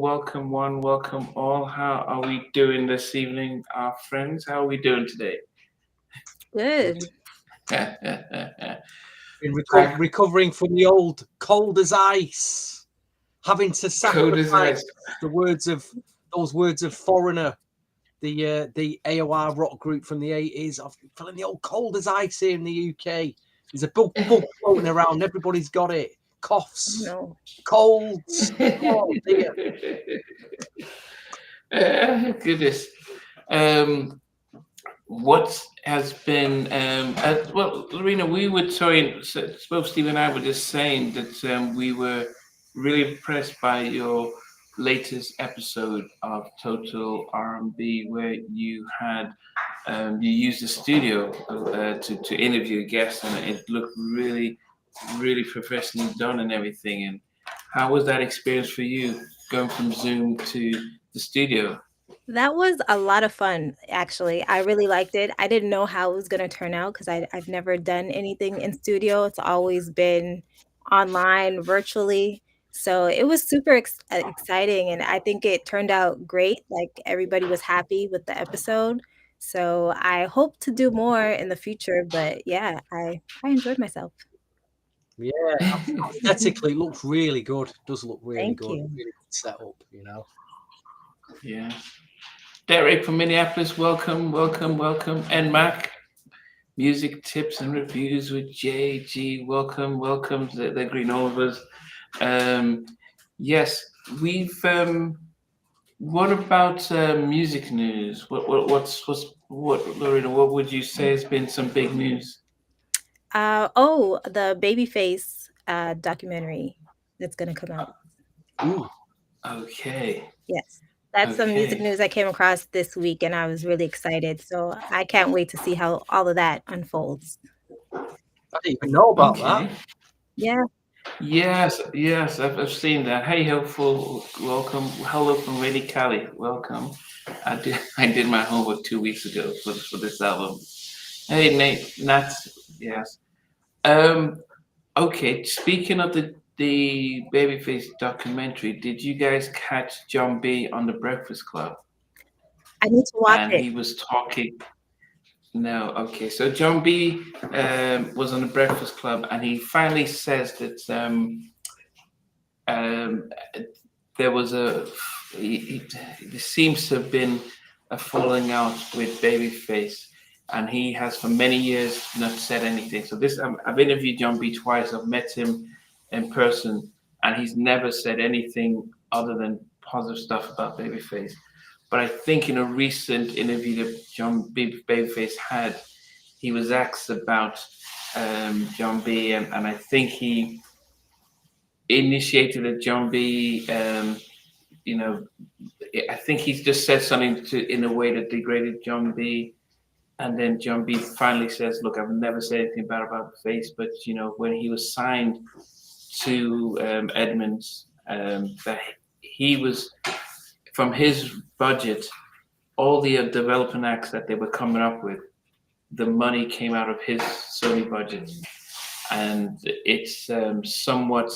welcome all. How are we doing this evening, our friends? How are we doing today? Good. Been Back recovering from the old cold as ice, having to cold as sacrifice ice. those words of Foreigner, the AOR rock group from the 80s. I'm feeling the old cold as ice here in the UK. There's a bug floating around. Everybody's got it. Coughs, No. colds. Oh dear. Goodness. Um, what has been well, Lorena? We were sorry, both Steve and I were just saying that we were really impressed by your latest episode of Total R&B, where you had you used the studio to interview a guest, and it looked really professionally done and everything. And how was that experience for you, going from Zoom to the studio? That was a lot of fun, actually. I really liked it. I didn't know how it was going to turn out because I've never done anything in studio. It's always been online, virtually. So it was super exciting. And I think it turned out great. Like everybody was happy with the episode. So I hope to do more in the future. But yeah, I enjoyed myself. Yeah, aesthetically, it looks really good. It does look really Thank good. you. Really good setup. Yeah. Derek from Minneapolis, welcome. And Mac, music tips and reviews with JG, welcome. They're green all of us. Um, yes, we've. What about music news? What, Lorena? What would you say has been some big news? The Babyface documentary that's going to come out. Ooh, Okay, Yes. That's some music okay, news I came across this week, and I was really excited. So I can't wait to see how all of that unfolds. I didn't even know about okay. that. Yeah. Yes, I've seen that. Hey, hopeful, welcome. Hello from Lady Cali, welcome. I did my homework 2 weeks ago for this album. Hey, Nat, yes. Um, okay. Speaking of the Babyface documentary, did you guys catch John B on the Breakfast Club? I need to watch And it. he was talking. No, okay. So John B was on the Breakfast Club, and he finally says that um, there was there seems to have been a falling out with Babyface, and he has for many years not said anything. So this, I've interviewed John B twice. I've met him in person, and he's never said anything other than positive stuff about Babyface. But I think in a recent interview that Babyface had, he was asked about John B, and I think he initiated a John B. You know, I think he's just said something in a way that degraded John B. And then John B. finally says, "Look, I've never said anything bad about the face, but when he was signed to Edmonds, that he was from his budget, all the development acts that they were coming up with, the money came out of his Sony budget, and it's somewhat."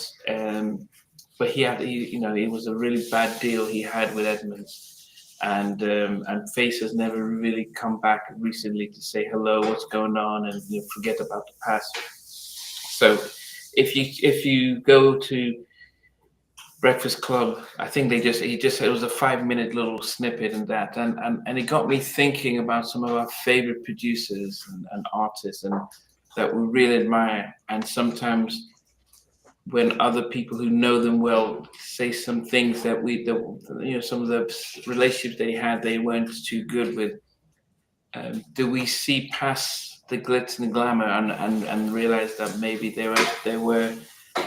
But it was a really bad deal he had with Edmonds, and Face has never really come back recently to say hello, what's going on, and forget about the past. So, if you go to Breakfast Club, I think he just it was a 5 minute little snippet in that, and it got me thinking about some of our favorite producers and artists, and that we really admire, and sometimes when other people who know them well say some things some of the relationships they had, they weren't too good with. Do we see past the glitz and glamour and realize that maybe there were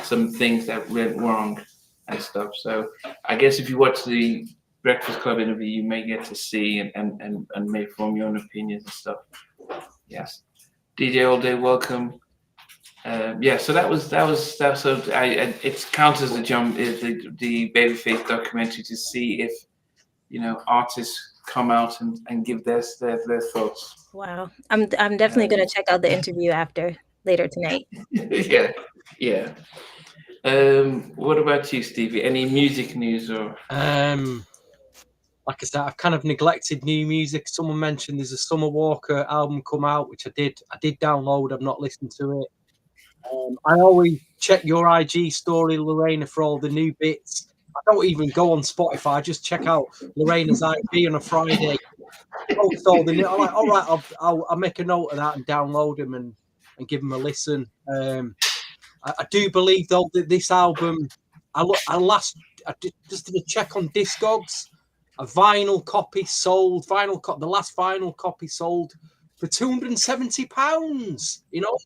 some things that went wrong and stuff? So I guess if you watch the Breakfast Club interview, you may get to see and may form your own opinions and stuff. Yes, DJ All Day, welcome. Yeah, so that. So it counts as the Babyface documentary to see if artists come out and give their thoughts. Wow. I'm definitely Um, gonna check out the interview after later tonight. yeah, yeah. What about you, Stevie? Any music news or? Like I said, I've kind of neglected new music. Someone mentioned there's a Summer Walker album come out, which I did download. I've not listened to it. I always check your IG story, Lorena, for all the new bits. I don't even go on Spotify. I just check out Lorena's IG on a Friday. Post all the new. I'm like, all right, I'll make a note of that and download them and give them a listen. I do believe though that this album, I just did a check on Discogs. A vinyl copy sold. The last vinyl copy sold for £270. You know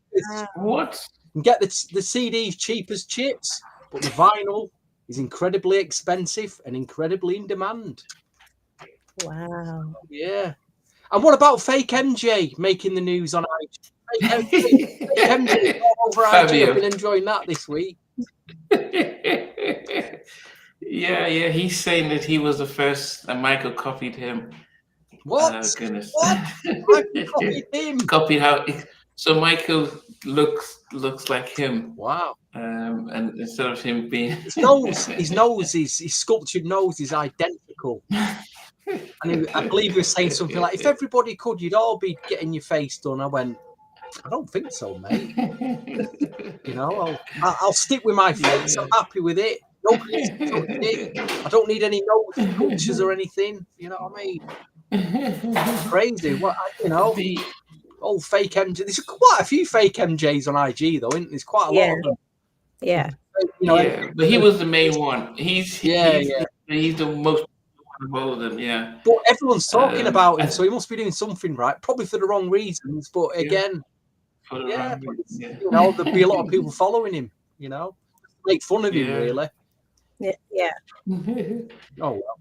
what? You can get the CDs cheap as chips, but the vinyl is incredibly expensive and incredibly in demand. Wow. Yeah. And what about Fake MJ making the news on IG? Fake MJ all over IG. I've been enjoying that this week. Yeah. He's saying that he was the first, and Michael copied him. What? Oh goodness! What? Michael copied him. Copied how? So Michael looks like him. Wow. And instead of him being his nose, his sculptured nose is identical. And I believe he was saying something like, "If everybody could, you'd all be getting your face done." I went, "I don't think so, mate. You know, I'll stick with my face. I'm happy with it. Nobody's touched it. I don't need any nose sculptures or anything. You know what I mean? Crazy. What old fake MJ. There's quite a few fake MJs on IG though, isn't there? There's quite a lot of them. Yeah. But he was the main one. He's the most of all of them. Yeah. But everyone's talking about him, so he must be doing something right. Probably for the wrong reasons, but again, there'll be a lot of people following him. You know, make fun of him really. Yeah. Oh well.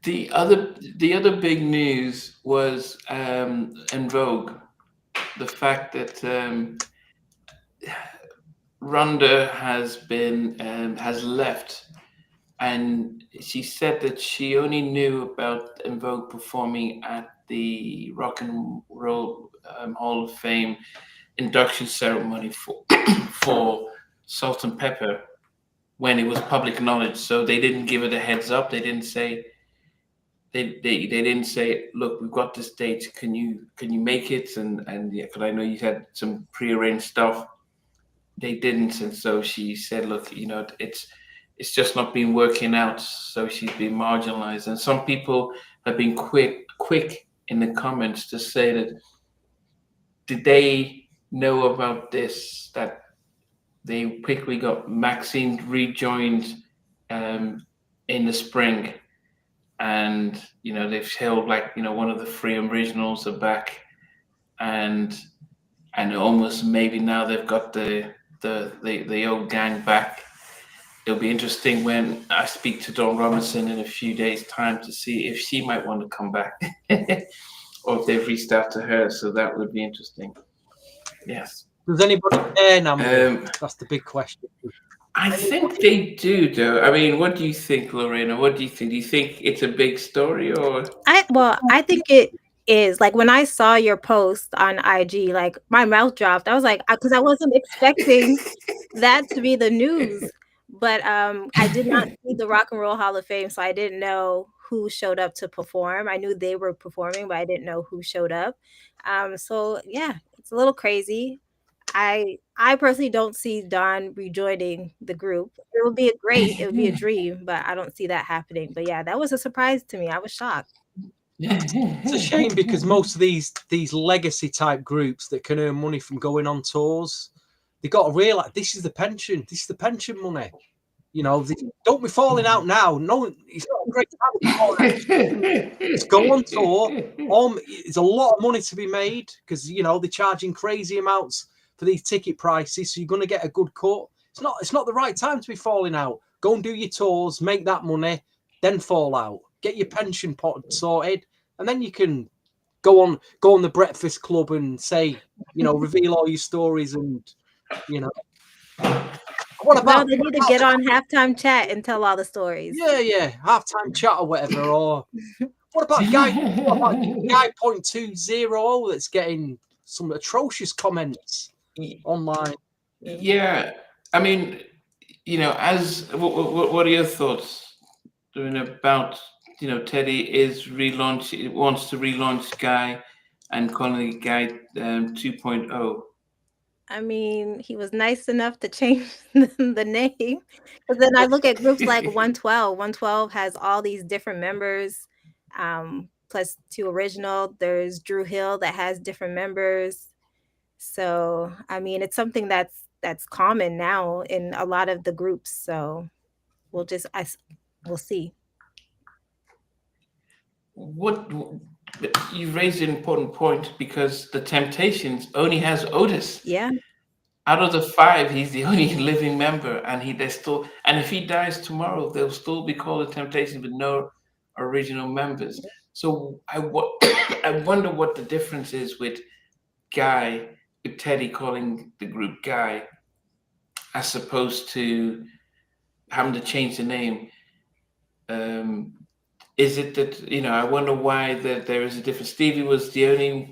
The other big news was in Vogue, the fact that Rhonda has left, and she said that she only knew about En Vogue performing at the Rock and Roll Hall of Fame induction ceremony for Salt and Pepper when it was public knowledge. So they didn't give it a heads up. They didn't say. They didn't say, look, we've got this date. Can you make it? And yeah, because I know you had some prearranged stuff. They didn't, and so she said, look, it's just not been working out. So she's been marginalized. And some people have been quick in the comments to say that did they know about this, that they quickly got Maxine rejoined in the spring. And they've held one of the three originals are back, and almost maybe now they've got the old gang back. It'll be interesting when I speak to Dawn Robinson in a few days' time to see if she might want to come back, or if they've reached out to her. So that would be interesting. Yes. Does anybody care now? That's the big question. I think they do, though. I mean, what do you think, Lorena? What do you think? Do you think it's a big story, or? I think it is. Like when I saw your post on IG, like my mouth dropped. I was like, because I wasn't expecting that to be the news. But I did not see the Rock and Roll Hall of Fame, so I didn't know who showed up to perform. I knew they were performing, but I didn't know who showed up. So yeah, it's a little crazy. I personally don't see Dawn rejoining the group. It would be a dream, but I don't see that happening. But yeah, that was a surprise to me. I was shocked. It's a shame because most of these legacy type groups that can earn money from going on tours, they got to realize this is the pension. This is the pension money. Don't be falling out now. No, it's not a great time. Just go on tour. There's a lot of money to be made because they're charging crazy amounts for these ticket prices, so you're going to get a good cut. It's not the right time to be falling out. Go and do your tours, make that money, then fall out. Get your pension pot sorted, and then you can go on the Breakfast Club and say, reveal all your stories and, What about? They need to get on halftime chat and tell all the stories. Yeah, halftime chat or whatever. Or what about Guy 0.20 that's getting some atrocious comments online? Yeah, I mean, as what are your thoughts doing about Teddy is relaunch wants to relaunch Guy and calling it Guy 2.0. I mean, he was nice enough to change the name. But then I look at groups like 112. 112 has all these different members, plus two original. There's Drew Hill that has different members. So, I mean, it's something that's common now in a lot of the groups. So we'll just we'll see. What you raised an important point because the Temptations only has Otis. Yeah. Out of the five, he's the only living member, and they still. And if he dies tomorrow, they'll still be called the Temptations with no original members. So I wonder what the difference is with Guy, with Teddy calling the group Guy, as opposed to having to change the name. Is it that I wonder why that there is a difference. Stevie was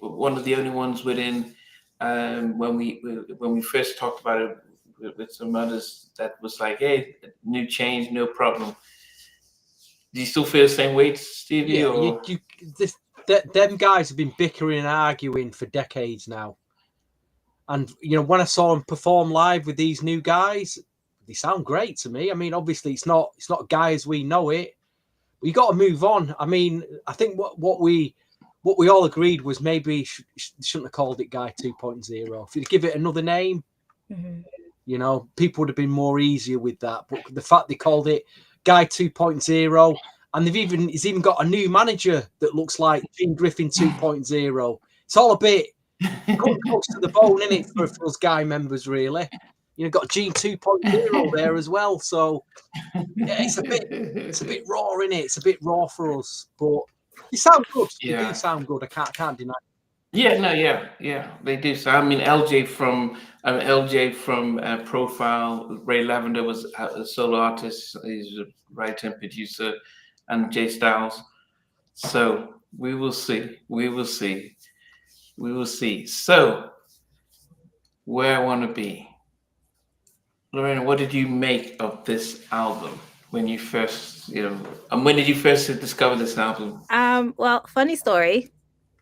one of the only ones within when we first talked about it with some others that was like, hey, new change, no problem. Do you still feel the same way, Stevie? Yeah, or? Them guys have been bickering and arguing for decades now. And when I saw them perform live with these new guys, they sound great to me. I mean, obviously it's not Guy as we know it. You got to move on. I mean, I think what we all agreed was maybe shouldn't have called it Guy 2.0. If you'd give it another name, people would have been more easier with that. But the fact they called it Guy 2.0, and he's even got a new manager that looks like Gene Griffin 2.0. It's all a bit close to the bone, isn't it, for us Guy members, really? Got Gene 2.0 there as well. So yeah, it's a bit raw, isn't it? It's a bit raw for us, but they sound good. Yeah. They do sound good. I can't deny. Yeah, they do. So I mean, LJ from Profile, Ray Lavender was a solo artist. He's a writer and producer, and Jay Styles. So we will see. So where I want to be, Lorena, what did you make of this album when you first, and when did you first discover this album? Well, funny story.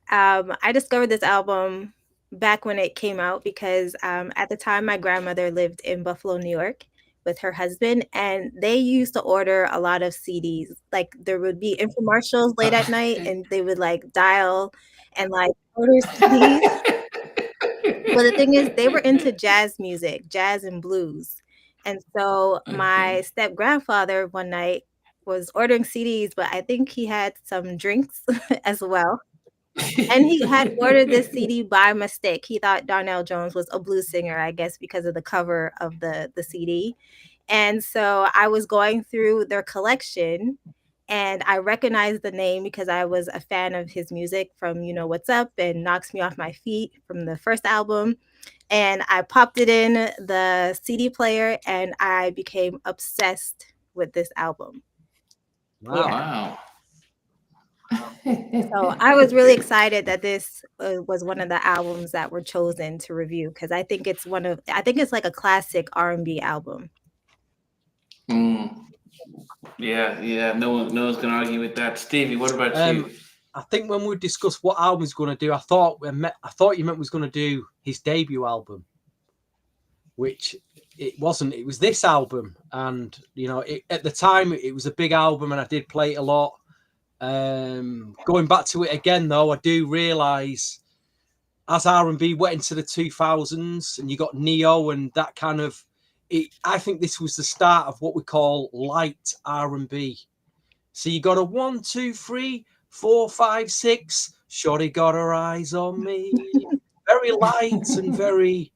I discovered this album back when it came out because at the time my grandmother lived in Buffalo, New York with her husband, and they used to order a lot of CDs. Like there would be infomercials late at night and they would like dial and like order CDs. But the thing is, they were into jazz music, jazz and blues. And so my step grandfather one night was ordering CDs, but I think he had some drinks as well. And he had ordered this CD by mistake. He thought Donell Jones was a blues singer, I guess, because of the cover of the CD. And so I was going through their collection and I recognized the name because I was a fan of his music from You Know What's Up and Knocks Me Off My Feet from the first album. And I popped it in the CD player and I became obsessed with this album. Wow. So I was really excited that this was one of the albums that were chosen to review because I think it's like a classic R&B album. Yeah. No one's gonna argue with that. Stevie, what about you? I think when we discussed what album he's going to do, I thought you meant was going to do his debut album, which it wasn't. It was this album, and at the time it was a big album, and I did play it a lot. Going back to it again, though, I do realise as R&B went into the 2000s, and you got Neo and that kind of. I think this was the start of what we call light R&B. So you got a 1, 2, 3, 4, 5, 6. Shorty got her eyes on me. Very light and very,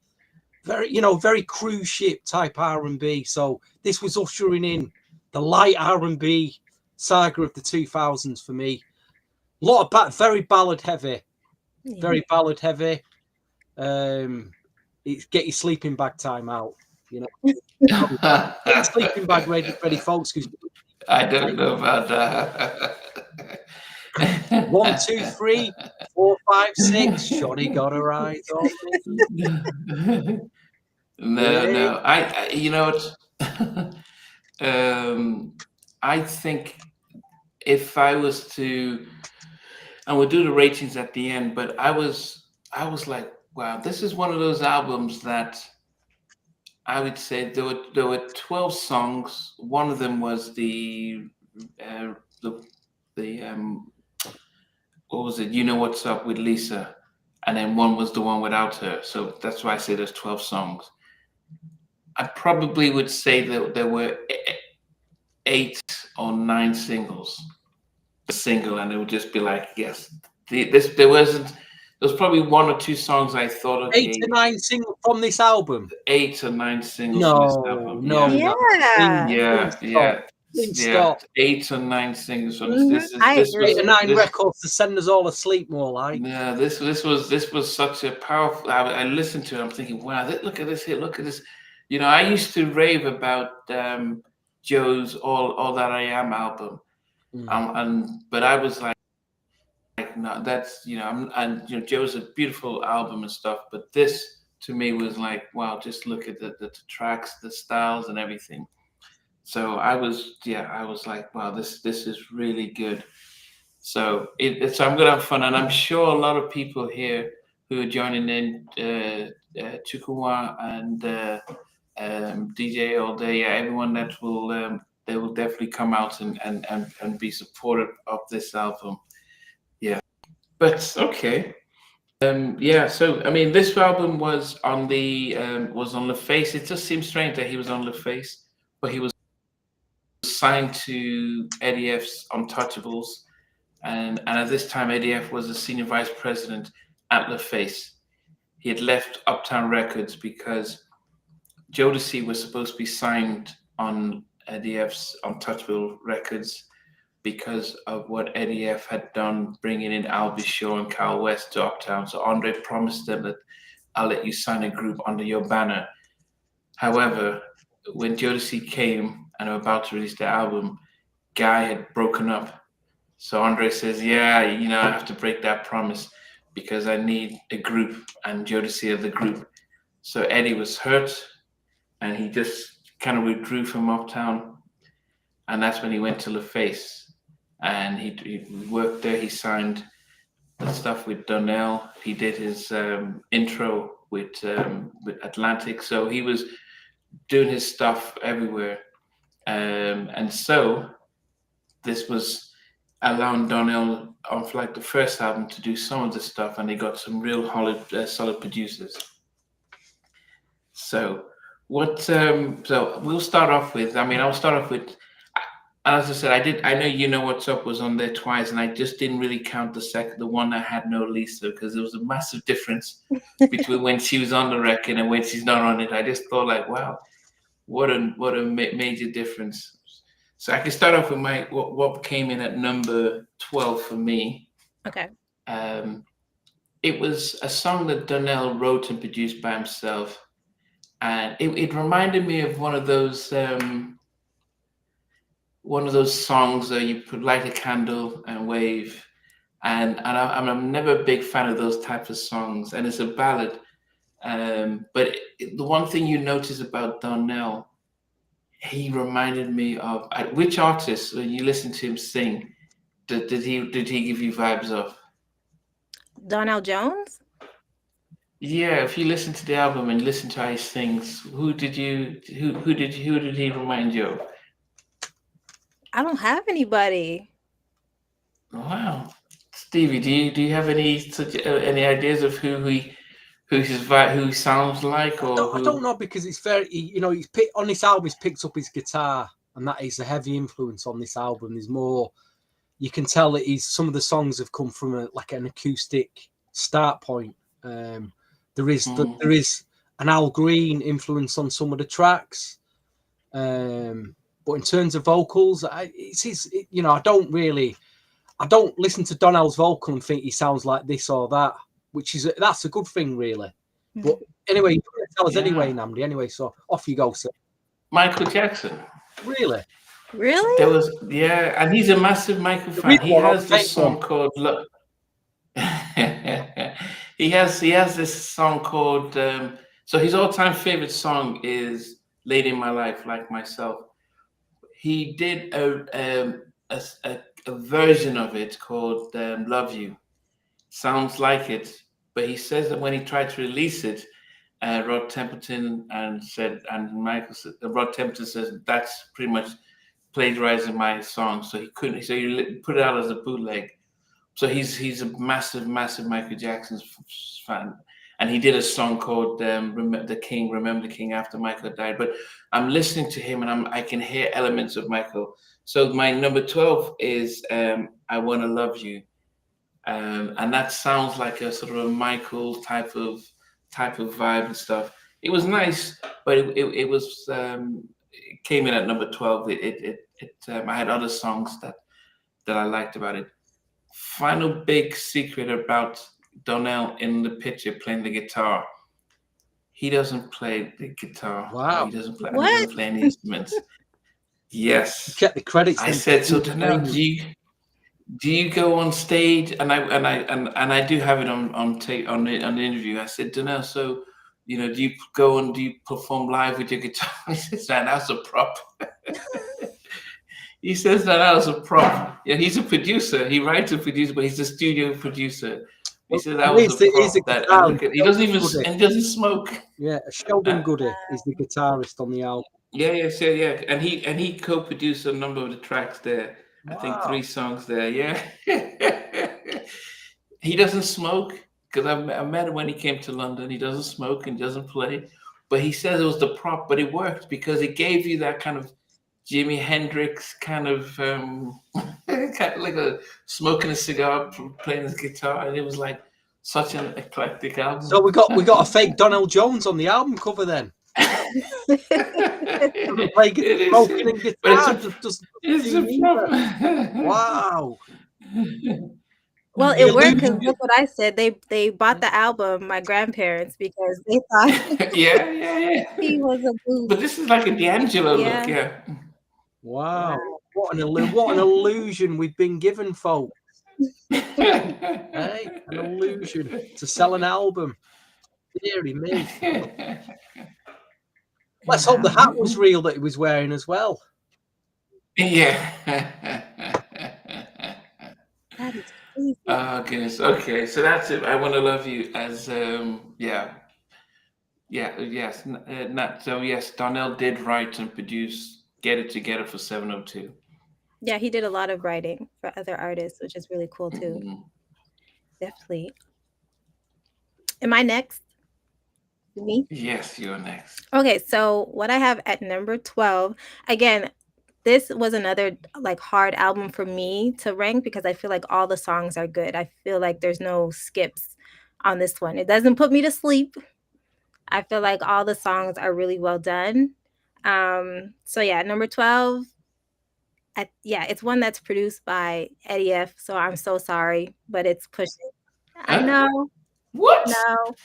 very, very cruise ship type R&B. So this was ushering in the light R&B saga of the 2000s for me. A lot of very ballad heavy. Very ballad heavy. It's get your sleeping bag time out. Get sleeping bag ready, folks. I don't know about that. 1, 2, 3, 4, 5, 6. Shorty got her eyes on me. No. I you know what? I think if I was to, and we'll do the ratings at the end, but I was like, wow, this is one of those albums that I would say there were 12 songs. One of them was uh, the the what was it? You Know What's Up with Lisa, and then one was the one without her. So that's why I say there's 12 songs. I probably would say that there were 8 or 9 singles. A single, and it would just be like, yes, this there wasn't. There was probably 1 or 2 songs I thought, 8 okay, to 9 singles from this album. 8 or 9 singles from this No, album. no, Yeah, no. Yeah. yeah, Please stop. yeah, Please yeah. stop. 8 or 9 singles from this. This is I this 8 was or agree. 9 this. records to send us all asleep, more like. Yeah, this was such a powerful. I listened to it. I'm thinking, wow, look at this hit. Look at this. I used to rave about Joe's All That I Am album, but I was like, no, that's and Joe's a beautiful album and stuff, but this to me was like, wow, just look at the tracks, the styles, and everything. So I was like, wow, this is really good. So so I'm gonna have fun, and I'm sure a lot of people here who are joining in, Chukuma and DJ all day, yeah, everyone that will they will definitely come out and be supportive of this album. Yeah, but okay. Yeah, so I mean, this album was on the face. It just seems strange that he was on the face, but he was signed to Eddie F's Untouchables, and at this time, Eddie F was a senior vice president at the face. He had left Uptown Records because Jodeci was supposed to be signed on Eddie F's Untouchable Records because of what Eddie F had done, bringing in Albie Shaw and Kyle West to Uptown. So Andre promised them that I'll let you sign a group under your banner. However, when Jodeci came and were about to release the album, Guy had broken up. So Andre says, yeah, I have to break that promise because I need a group, and Jodeci are the group. So Eddie was hurt, and he just kind of withdrew from Uptown, and that's when he went to LaFace, and he worked there. He signed the stuff with Donell. He did his intro with Atlantic. So he was doing his stuff everywhere, and so this was allowing Donell on like the first album to do some of the stuff, and they got some real solid producers. So what? So we'll start off with. I mean, I'll start off with. As I said, I know You Know What's Up was on there twice, and I just didn't really count the one that had no Lisa, because there was a massive difference between when she was on the record and when she's not on it. I just thought like, wow, what a major difference. So I can start off with what came in at number 12 for me. Okay. It was a song that Donell wrote and produced by himself, and it reminded me of one of those songs that you put light a candle and wave, and I'm never a big fan of those types of songs, and it's a ballad. But the one thing you notice about Donell, he reminded me of which artist, when you listen to him sing, did he give you vibes of? Donell Jones? Yeah, if you listen to the album and listen to how he sings, who did he remind you of? I don't have anybody. Wow, Stevie, do you have any ideas of who his vibe, who he sounds like, or I don't know, because it's very, he's on this album. He's picked up his guitar, and that is a heavy influence on this album. There's more. You can tell that some of the songs have come from an acoustic start point. There is an Al Green influence on some of the tracks, but in terms of vocals, I don't listen to Donell's vocal and think he sounds like this or that, that's a good thing, really. But anyway, you can tell us anyway, Namdi. Anyway, so off you go, sir. Michael Jackson. Really? There was, and he's a massive Michael fan. He has this song called he has this song called so his all-time favorite song is late in my life, like myself. He did a version of it called "Love You." Sounds like it, but he says that when he tried to release it, Rod Templeton and Michael Rod Templeton says that's pretty much plagiarizing my song, so he couldn't. So he put it out as a bootleg. So he's a massive Michael Jackson fan, and he did a song called "Remember the King" after Michael died. But I'm listening to him, and I can hear elements of Michael. So my number 12 is "I Wanna Love You," and that sounds like a sort of a Michael type of vibe and stuff. It was nice, but it was it came in at number 12. I had other songs that I liked about it. Final big secret about Donell in the picture playing the guitar. He doesn't play the guitar. Wow. He doesn't play. What? He doesn't play any instruments. Yes. Get the credits. I said so. Donell, do you go on stage? And I do have it on tape on the interview. I said, Donell, so do you go and do you perform live with your guitar? He says, "Man, that's a prop." He says that was a prop. Yeah, he's a producer. He writes and produces, but he's a studio producer. He said that was a prop. He doesn't even and he doesn't smoke. Yeah, Sheldon Goody is the guitarist on the album. Yeah, and he co-produced a number of the tracks there. Wow. I think 3 songs there. Yeah. He doesn't smoke because I met him when he came to London. He doesn't smoke and doesn't play, but he says it was the prop, but it worked because it gave you that kind of Jimi Hendrix kind of like a smoking a cigar, playing his guitar, and it was like such an eclectic album. So we got a fake Donell Jones on the album cover then. Play smoking and guitar. It's a problem. Wow. Well, it worked because look what I said. They bought the album, my grandparents, because they thought yeah. he was a boob. But this is like a D'Angelo look, yeah. Wow. What an illusion we've been given, folks. Hey, an illusion to sell an album. Deary me. Let's hope the hat was real that he was wearing as well. Yeah. That is crazy. Oh goodness. Okay, so that's it. I Wanna Love You as yes, Donell did write and produce Get It Together for 702. Yeah, he did a lot of writing for other artists, which is really cool too. Mm-hmm. Definitely. Am I next? Me? Yes, you're next. Okay, so what I have at number 12, again, this was another like hard album for me to rank because I feel like all the songs are good. I feel like there's no skips on this one. It doesn't put me to sleep. I feel like all the songs are really well done. So yeah, number 12. It's one that's produced by Eddie F. So I'm so sorry, but it's Pushing. I know. What? No.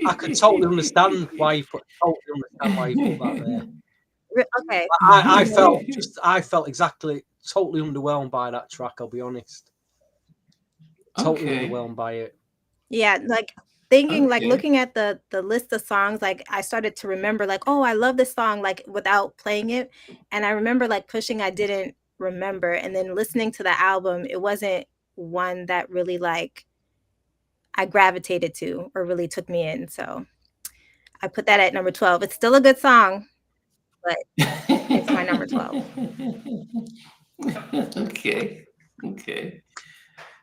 I could totally understand why you put that there. Okay. I felt exactly totally underwhelmed by that track. I'll be honest. Totally underwhelmed by it. Yeah, like thinking, like looking at the list of songs, like I started to remember, like, oh, I love this song, like without playing it, and I remember like Pushing, I didn't remember, and then listening to the album, it wasn't one that really like I gravitated to or really took me in. So I put that at number 12. It's still a good song, but it's my number 12. Okay.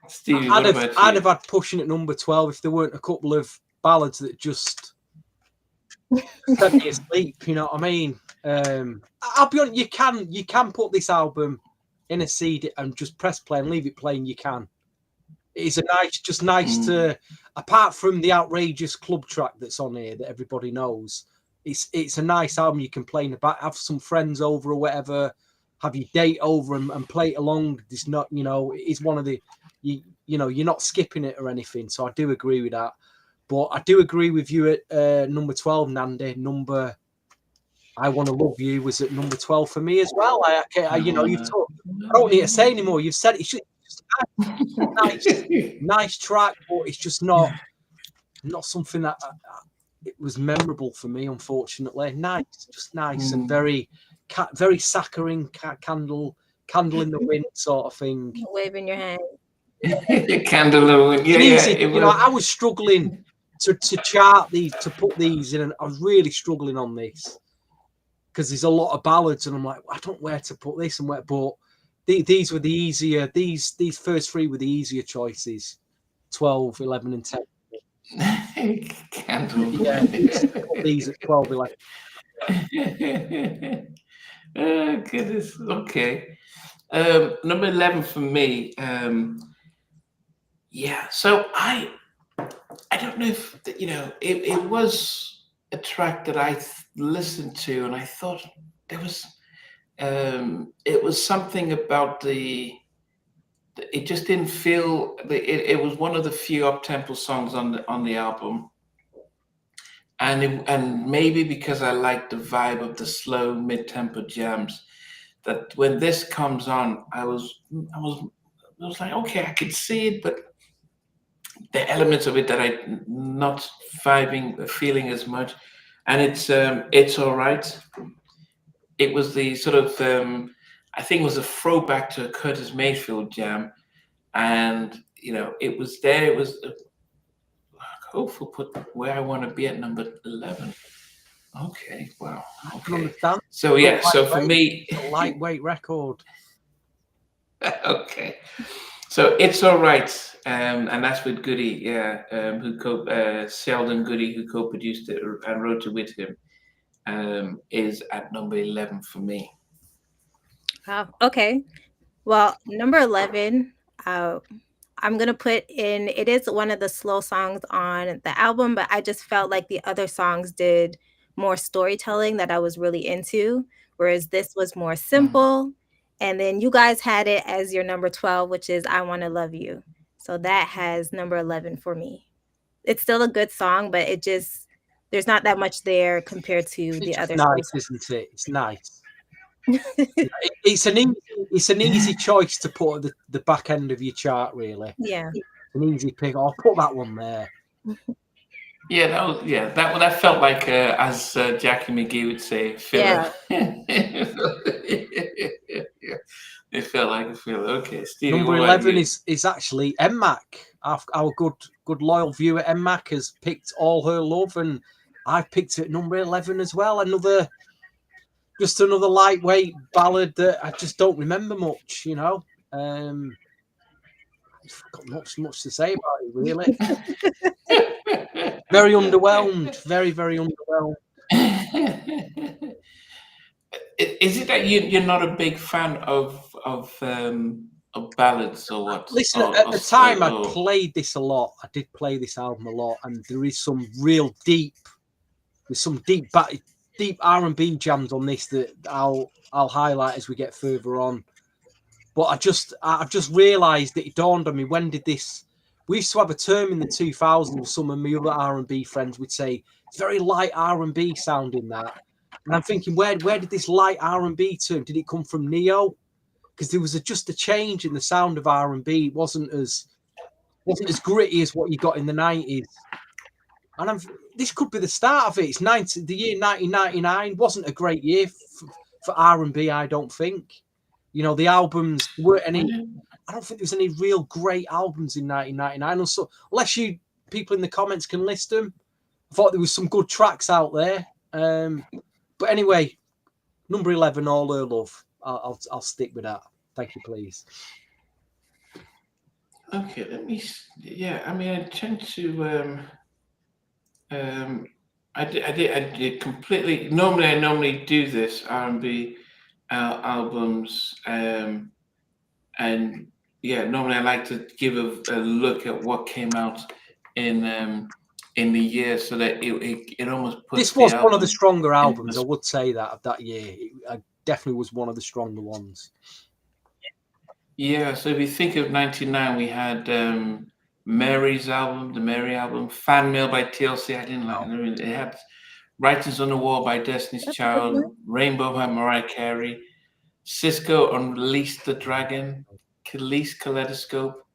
Stevie, I'd have had Pushing at number 12 if there weren't a couple of ballads that just set me asleep. You know what I mean? I'll be honest. You can put this album in a CD and just press play and leave it playing. You can. It's nice to, apart from the outrageous club track that's on here that everybody knows. It's a nice album you can play in the back, have some friends over or whatever, have your date over and play it along. It's not, it's one of the. You're not skipping it or anything, so I do agree with that. But I do agree with you at number 12, Nandi. I Wanna Love You was at number 12 for me as well. You've talked. I don't need to say anymore. You've said it's just nice track, but it's just not something that it was memorable for me. Unfortunately, nice, just nice, and very saccharine, candle in the wind sort of thing. Waving your hand. Candle, yeah, Easy, it you know, was. I was struggling to chart these, to put these in, and I was really struggling on this because there's a lot of ballads, and I'm like, I don't know where to put this and where, but these were the easier. These first three were the easier choices. 12, 11, and 10. Candle. Yeah, put these at 12, 11. Oh, goodness. Okay. Number 11 for me. Yeah. So I don't know if it was a track that I listened to, and I thought there was it was something about it just didn't feel it was one of the few up-tempo songs on the album, and maybe because I like the vibe of the slow mid-tempo jams, that when this comes on, I was like, okay, I could see it, but the elements of it that I not feeling as much, and it's all right. It was the sort of I think it was a throwback to a Curtis Mayfield jam, and it was there. It was hopeful put where I want to be at number 11. Okay, wow. I can Okay, understand. so yeah, so for me, a lightweight record. okay, so it's all right, and that's with Goody, yeah, Sheldon Goody, who co-produced it and wrote it with him, is at number 11 for me. Wow. Okay. Well, number 11, I'm going to put in, it is one of the slow songs on the album, but I just felt like the other songs did more storytelling that I was really into, whereas this was more simple. And then you guys had it as your number 12, which is I Want to Love You. So that has number 11 for me. It's still a good song, but there's not that much there compared to the other Nice, songs. isn't it? It's nice. It's an easy choice to put at the back end of your chart, really. Yeah. An easy pick. I'll put that one there. Yeah, that felt like as Jackie McGee would say, filler. Yeah. It felt like a filler. Okay, Stevie. Number 11 is actually MMAC. Our good loyal viewer MMAC has picked All Her Love, and I've picked it at number 11 as well. Another lightweight ballad that I just don't remember much. I've got much to say about it, really. Very underwhelmed. Very, very underwhelmed. Is it that you're not a big fan of ballads or what? Listen, at the time I played this a lot. I did play this album a lot, and there is some real deep R&B jams on this that I'll highlight as we get further on. But I've just realised that it dawned on me, when did this? We used to have a term in the 2000s with some of my other R&B friends. We'd say it's very light R&B sounding that, and I'm thinking, where did this light R&B term? Did it come from Neo? Because there was just a change in the sound of R&B. It wasn't as gritty as what you got in the 90s. And this could be the start of it. It's the year 1999 wasn't a great year for R&B, I don't think. The albums weren't any. I don't think there was any real great albums in 1999. Also, unless you people in the comments can list them, I thought there was some good tracks out there. But anyway, number 11, All Her Love. I'll stick with that. Thank you, please. Okay, let me. Yeah, I mean, I tend to. I did completely. Normally, I normally do this R&B albums, and yeah, normally I like to give a look at what came out in the year, so that it almost puts. This was one of the stronger albums, I would say that, of that year. It definitely was one of the stronger ones. Yeah, so if you think of 99, we had Mary's album, the Mary album, Fan Mail by TLC. I didn't like it. It had Writings on the Wall by Destiny's Child, Rainbow by Mariah Carey, Cisco Unleashed the Dragon, Khalees Kaleidoscope,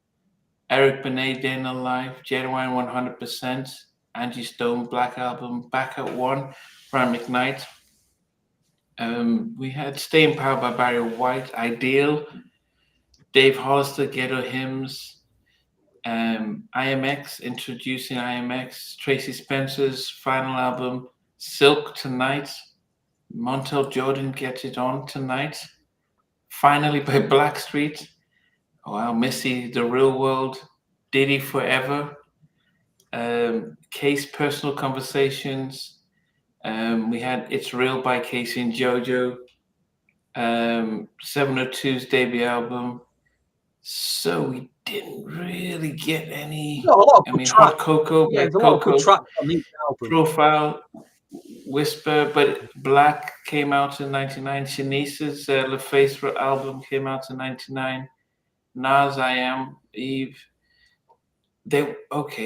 Eric Benet, Day in the Life, Genuine 100%, Angie Stone, Black Album, Back at One, Brian McKnight. We had Stay in Power by Barry White, Ideal, Dave Hollister, Ghetto Hymns, IMX, Introducing IMX, Tracy Spencer's final album, Silk Tonight, Montel Jordan, Get It On Tonight, Finally by Blackstreet, oh wow, Missy, The Real World, Diddy Forever, Case Personal Conversations, we had It's Real by Casey and JoJo, 702's debut album. So we didn't really get any. No, a lot of I good mean, tracks. Hot Cocoa, Yeah, by there's a lot of good Coco, tracks on the album. Profile, Whisper, but Black came out in '99. Shanice's LaFace album came out in '99. Nas, I Am, Eve.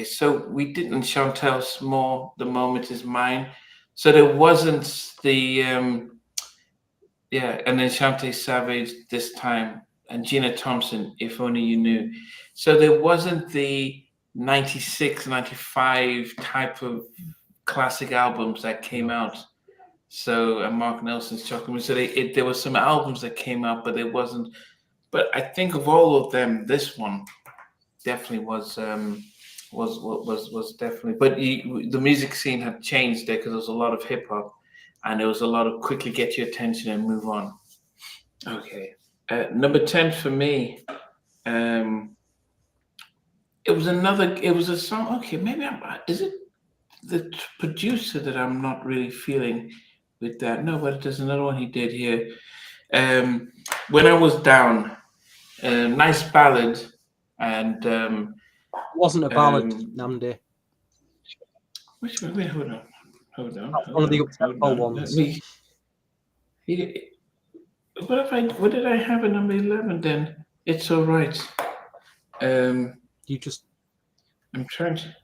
So we didn't Chantel Small, The Moment Is Mine. So there wasn't the and then Shantae Savage this time, and Gina Thompson, If Only You Knew. So there wasn't the 96, 95 type of classic albums that came out. So, and Mark Nelson's Chocolate. So there were some albums that came out, but there wasn't. But I think of all of them, this one definitely was definitely. But the music scene had changed there because there was a lot of hip hop, and there was a lot of quickly get your attention and move on. Okay, number 10 for me. It was a song. Okay, maybe is it the producer that I'm not really feeling with that? No, but there's another one he did here. When I Was Down, nice ballad, and it wasn't a ballad, Namdi. Which one? Wait, hold on. That's one of the up-tempo ones. What did I have at number 11 then? It's All Right. I'm trying to.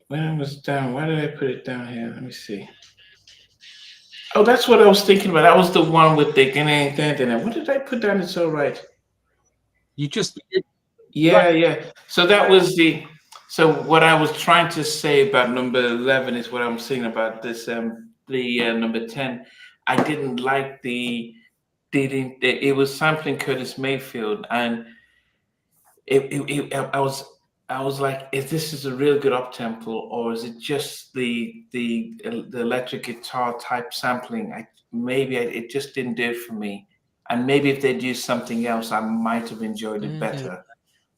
When I Was Down, why did I put it down here? Let me see. Oh, that's what I was thinking about. That was the one with the. What did I put down? It's All Right. Yeah. So that was the. So what I was trying to say about number 11 is what I'm saying about this. The number 10. I didn't like it was sampling Curtis Mayfield, and I was like, is this a real good up tempo, or is it just the electric guitar type sampling? It just didn't do it for me. And maybe if they'd used something else, I might have enjoyed it better.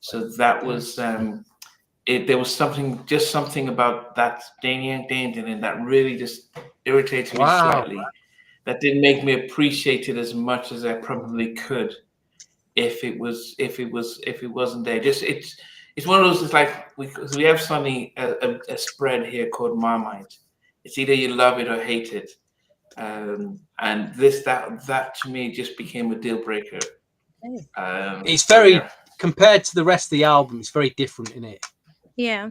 So that was there was something about that ding that really just irritated me slightly. That didn't make me appreciate it as much as I probably could if it wasn't there. It's one of those. It's like we have something a spread here called Marmite. It's either you love it or hate it, and that to me just became a deal breaker. It's very compared to the rest of the album. It's very different in it. Yeah.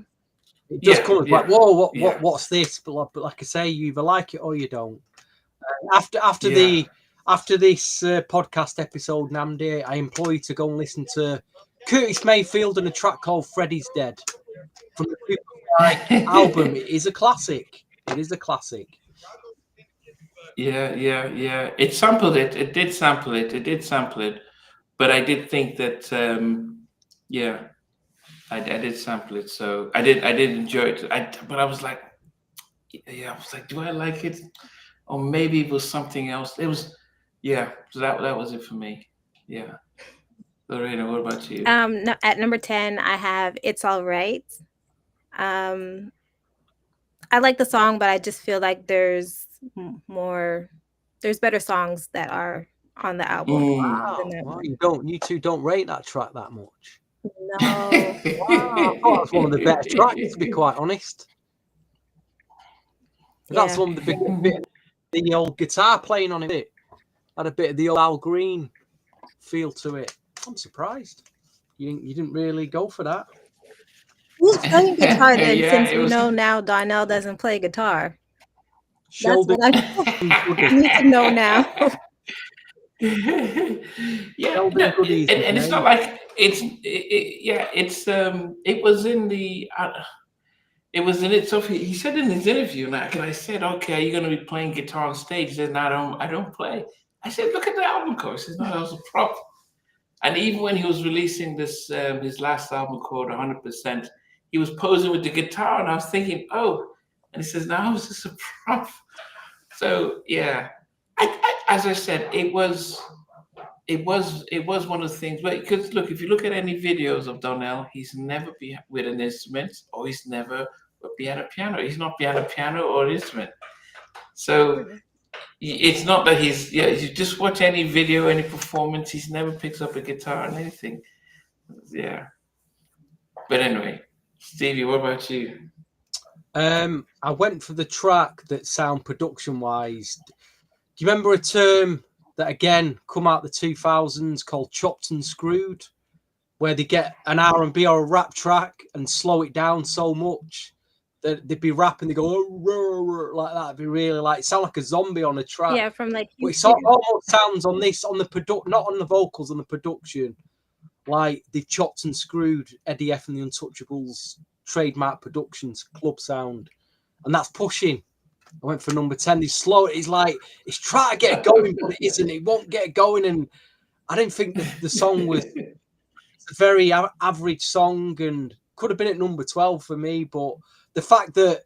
It just comes like, whoa, what's this? But like I say, you either like it or you don't. After this podcast episode, Namdi, I implore you to go and listen to Curtis Mayfield and a track called Freddy's Dead from the Superfly album. It is a classic. Yeah. It sampled it. It did sample it. But I did think that, I did sample it. So I did enjoy it. But I was like, do I like it? Or maybe it was something else. It was, so that was it for me. Yeah. Lorena, what about you? No, at number 10, I have It's All Right. I like the song, but I just feel like there's better songs that are on the album. Wow. You two don't rate that track that much. No. Wow. I thought that's one of the better tracks, to be quite honest. That's one of the bit the old guitar playing on it. Had a bit of the old Al Green feel to it. I'm surprised. You didn't really go for that. Who's playing guitar then, since we know now Donell doesn't play guitar? Sheldon. That's what I need to know now. And it's not like it was in the it was in it. So he said in his interview, and I said, "Okay, are you going to be playing guitar on stage?" He said, "No, I don't play." I said, "Look at the album cover." He said, "No, that was a prop." And even when he was releasing this, his last album called 100%, he was posing with the guitar, and I was thinking, "Oh," and he says, "No, it was just a prop." So yeah, as I said, it was one of the things. But because look, if you look at any videos of Donell, he's never be with an instrument, or he's never behind a piano. He's not behind a piano or instrument. So it's not that he's, yeah. You just watch any video, any performance, he's never picks up a guitar or anything. Yeah. But anyway, Stevie, what about you? I went for the track that sound production wise. Do you remember a term that again come out the 2000s called chopped and screwed, where they get an R&B or a rap track and slow it down so much that they'd be rapping, they go like that. It'd be really like sound like a zombie on a track. Yeah, from like But it almost sounds on this, on the not on the vocals, on the production, like they've chopped and screwed Eddie F and the Untouchables trademark productions club sound, and that's pushing. I went for number 10. He's slow. He's like, he's trying to get it going, but it isn't. It won't get it going. And I didn't think the song was a very average song and could have been at number 12 for me. But the fact that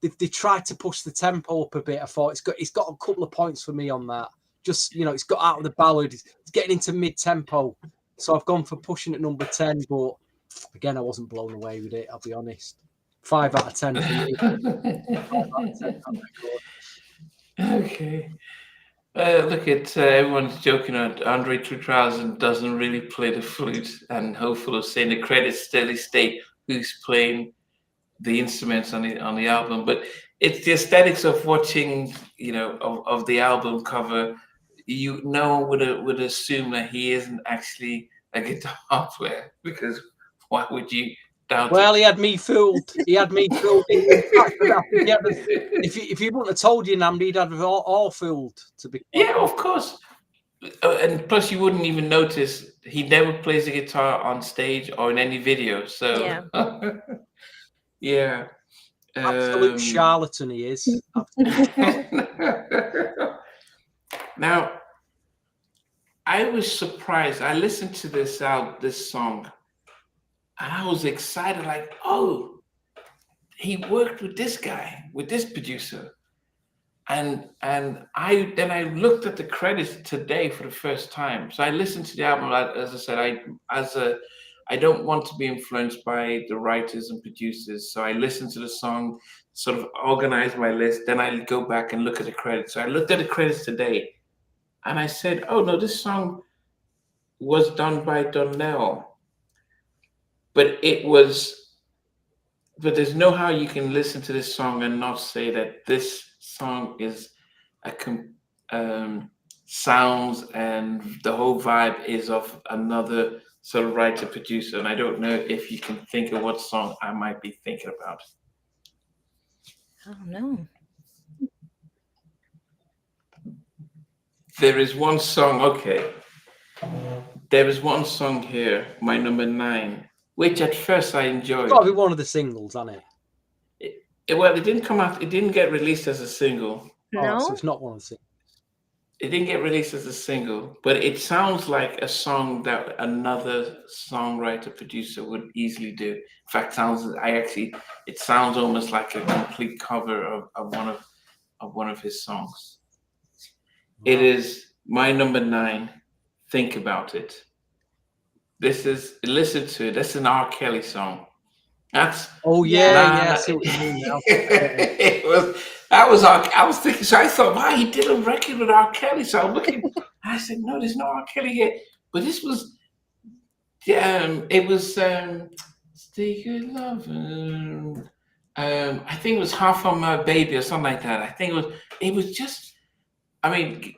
they tried to push the tempo up a bit, I thought it's got a couple of points for me on that. Just, you know, it's got out of the ballad. It's getting into mid-tempo. So I've gone for pushing at number 10. But again, I wasn't blown away with it, I'll be honest. 5 out of 10 for me. 5 out of 10. Okay. Look at everyone's joking on Andre 2000 doesn't really play the flute, and hopeful of saying the credits steadily state who's playing the instruments on the album. But it's the aesthetics of watching, you know, of the album cover. You know, would assume that he isn't actually a guitar player, because why would you doubt Well, it? he had me fooled. He had me fooled. If he wouldn't have told you, Namdi, he'd have all fooled. To be Yeah, of course. And plus, you wouldn't even notice he never plays the guitar on stage or in any video. So Yeah. yeah. Absolute charlatan he is. Now, I was surprised. I listened to this song, and I was excited. Like, oh, he worked with this guy, with this producer, and I looked at the credits today for the first time. So I listened to the album. As I said, I don't want to be influenced by the writers and producers. So I listened to the song, sort of organize my list. Then I go back and look at the credits. So I looked at the credits today, and I said, "Oh no, this song was done by Donell." But there's no how you can listen to this song and not say that this song is sounds and the whole vibe is of another sort of writer producer. And I don't know if you can think of what song I might be thinking about. I don't know. There is one song, okay. There is one song here, my number 9, which at first I enjoyed. It's got to be one of the singles, hasn't it? Well, it didn't come out, it didn't get released as a single. No, Oh, so it's not one of the singles. It didn't get released as a single, but it sounds like a song that another songwriter producer would easily do. In fact, it sounds almost like a complete cover of one of his songs. Wow. It is my number 9. Think About It. Listen to it. That's an R. Kelly song. That's I see what you mean now. I was thinking, so I thought, wow, he did a record with R. Kelly. So I'm looking, I said, no, there's no R. Kelly here. But this was, it was Stay Good Lovin'. I think it was Half on My Baby or something like that. I think it was just, I mean,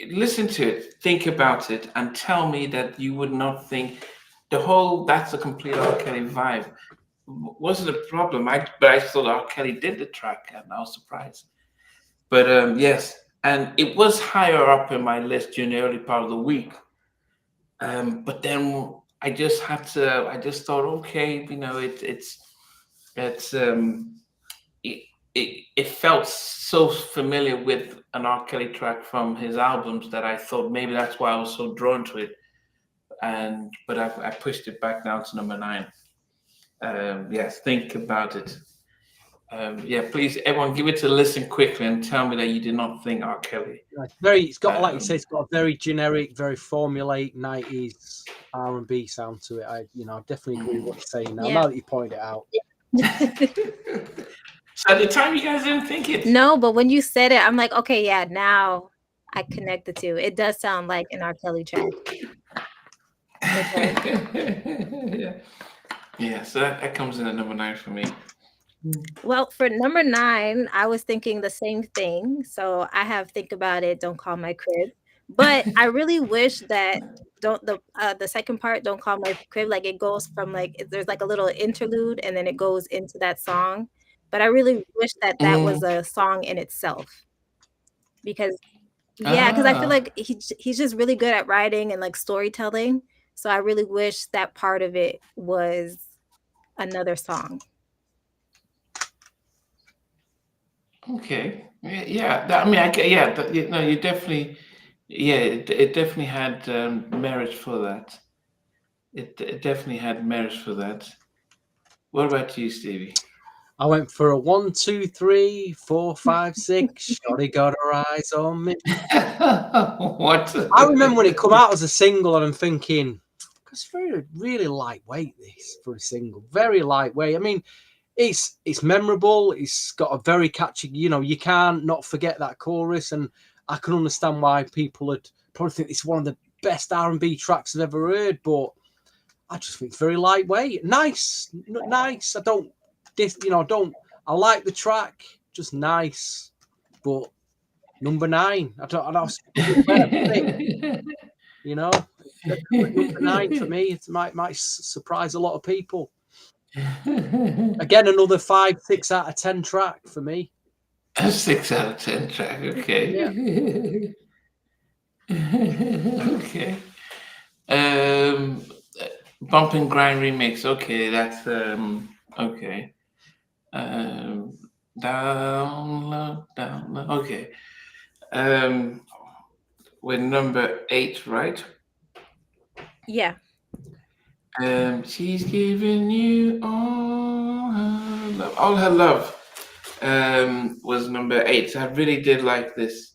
listen to it, think about it, and tell me that you would not think that's a complete R. Kelly vibe. Wasn't a problem. But I thought R. Kelly did the track, and I was surprised. But yes, and it was higher up in my list during the early part of the week. But then I just thought, okay, you know, It's it felt so familiar with an R. Kelly track from his albums that I thought maybe that's why I was so drawn to it. But I pushed it back down to number 9. Yes, think about it. Yeah, please, everyone, give it a listen quickly and tell me that you did not think R. Kelly. It's got, like you say, it's got a very generic, very formulaic 90s R&B sound to it. I definitely agree with what you're saying now. Yeah. Now that you point it out. So at the time, you guys didn't think it? No, but when you said it, I'm like, okay, yeah, now I connect the two. It does sound like an R. Kelly track. Yeah, so that comes in at number 9 for me. Well, for number 9, I was thinking the same thing. So I have Think About It, Don't Call My Crib. But I really wish that the second part, Don't Call My Crib, like it goes from there's like a little interlude and then it goes into that song. But I really wish that was a song in itself. Because I feel like he's just really good at writing and like storytelling. So I really wish that part of it was another song. Okay. Yeah. You definitely. Yeah, it definitely had merit for that. It definitely had merit for that. What about you, Stevie? I went for a 1, 2, 3, 4, 5, 6. Shorty got her eyes on me. What? I remember when it come out as a single, and I'm thinking, it's really lightweight. This for a single, very lightweight. I mean, it's memorable. It's got a very catchy. You can't not forget that chorus, and I can understand why people would probably think it's one of the best R&B tracks I've ever heard. But I just think it's very lightweight, nice. I like the track, just nice. But number 9, I don't know. Number 9 for me, it might surprise a lot of people. Again, another 5, 6 out of 10 track for me. A 6 out of 10 track, okay. Yeah. Okay. Bump and Grind remix, okay, that's okay. Down low, okay. We're number 8, right? Yeah. She's giving you all her love. All her love was number 8. So I really did like this.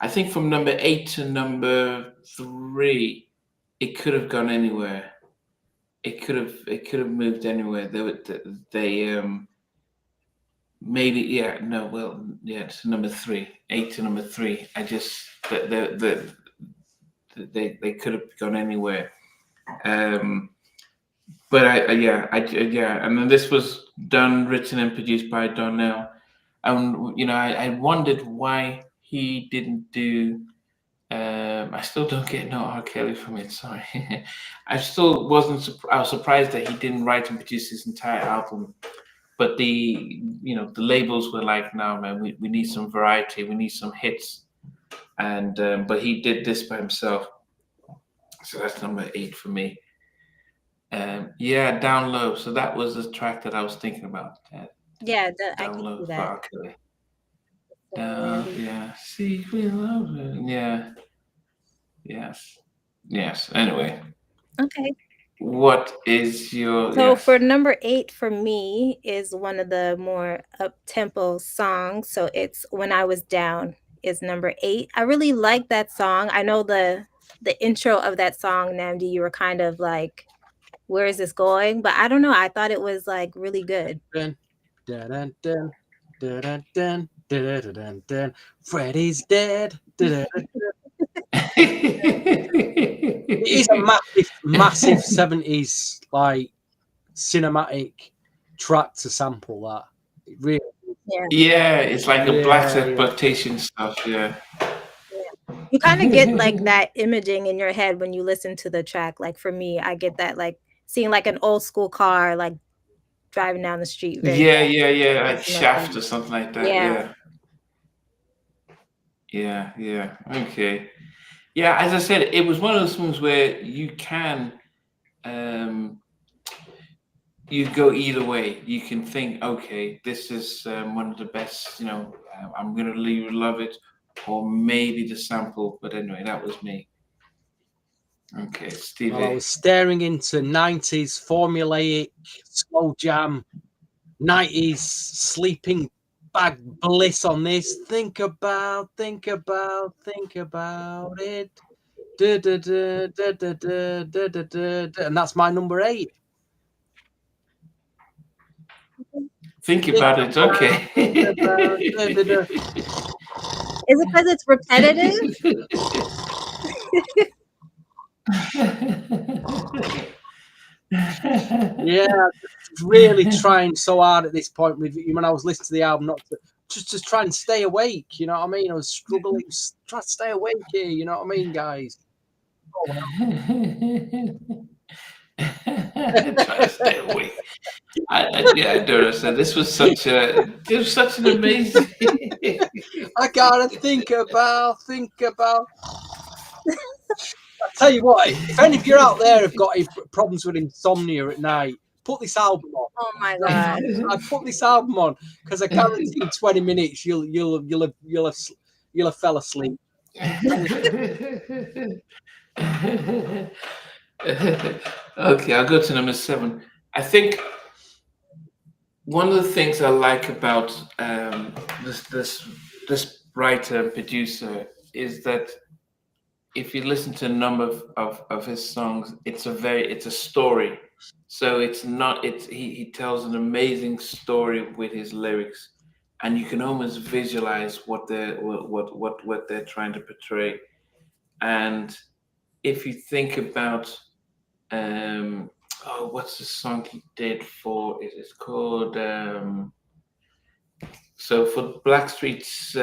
I think from number 8 to number 3, it could have gone anywhere. It could have moved anywhere. They maybe to number 3, 8 to number 3. I just they could have gone anywhere. But and then this was done, written, and produced by Donell. And I wondered why he didn't do. I still don't get no R. Kelly from it. Sorry, I still wasn't. I was surprised that he didn't write and produce his entire album. But the labels were like, no, man, we need some variety, we need some hits, and but he did this by himself. So that's number 8 for me. Down Low. So that was the track that I was thinking about. Down Low that. for R. Kelly. Secret love. Yeah. Yes. Anyway. Okay. What is your? So for number 8 for me is one of the more up-tempo songs. So it's When I Was Down is number 8. I really like that song. I know the intro of that song, Namdi, you were kind of like, where is this going? But I don't know. I thought it was like really good. Dun, dun, dun, dun, dun, dun, dun, dun, dun, dun. Freddie's dead. Dun, dun, dun. It is a massive 70s like cinematic track to sample that. It really it's like a black exploitation stuff. Yeah. You kind of get like that imaging in your head when you listen to the track. Like for me, I get that like seeing like an old school car like driving down the street. Like Shaft or something like that. Yeah. Okay. Yeah, as I said, it was one of those things where you can you go either way. You can think, okay, this is one of the best. I'm gonna love it, or maybe the sample. But anyway, that was me. Okay, Stevie. Well, I was staring into 90s formulaic slow jam, 90s sleeping bag bliss on this. Think about it. Da, da, da, da, da, da, da, da, da. And that's my number 8. Think about it. Okay. Is it because it's repetitive? Yeah, really trying so hard at this point with when I was listening to the album, not to just try and stay awake. You know what I mean? I was struggling, try to stay awake here. You know what I mean, guys? Try to stay awake. I don't understand. This was such an amazing. I gotta think about. I tell you what, if any of you out there have got any problems with insomnia at night, put this album on. Oh my god! I put this album on because I guarantee in 20 minutes you'll have fell asleep. Okay, I'll go to number 7. I think one of the things I like about this writer and producer is that if you listen to a number of his songs, it's a story. So he tells an amazing story with his lyrics, and you can almost visualize what they're trying to portray. And if you think about what's the song he did for it? It's called so for Blackstreet's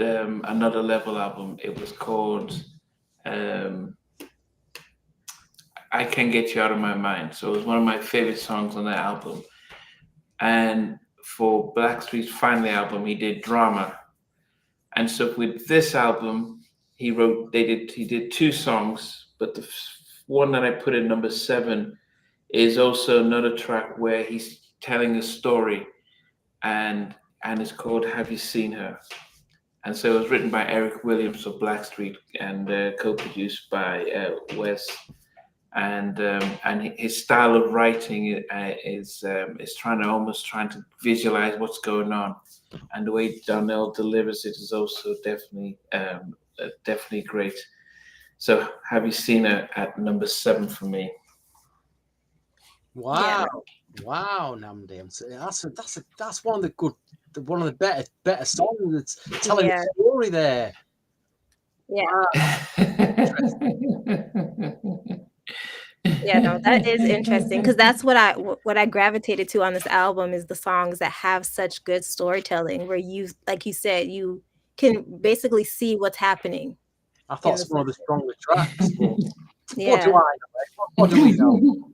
Another Level album, it was called I Can't Get You Out of My Mind. So it was one of my favorite songs on that album. And for Blackstreet's Finally album, he did Drama. And so with this album, he did 2 songs, but the one that I put in number 7 is also another track where he's telling a story, and it's called Have You Seen Her? And so it was written by Eric Williams of Blackstreet and co-produced by Wes. And his style of writing is trying to visualize what's going on, and the way Donell delivers it is also definitely great. So Have You Seen Her at number 7 for me. Wow, wow, Namdi, that's one of the better songs. It's telling a story there. Yeah. Wow. Yeah, no, that is interesting because that's what I gravitated to on this album is the songs that have such good storytelling where you, like you said, you can basically see what's happening. I thought it's one of the stronger tracks. Yeah. What do I know? What do we know?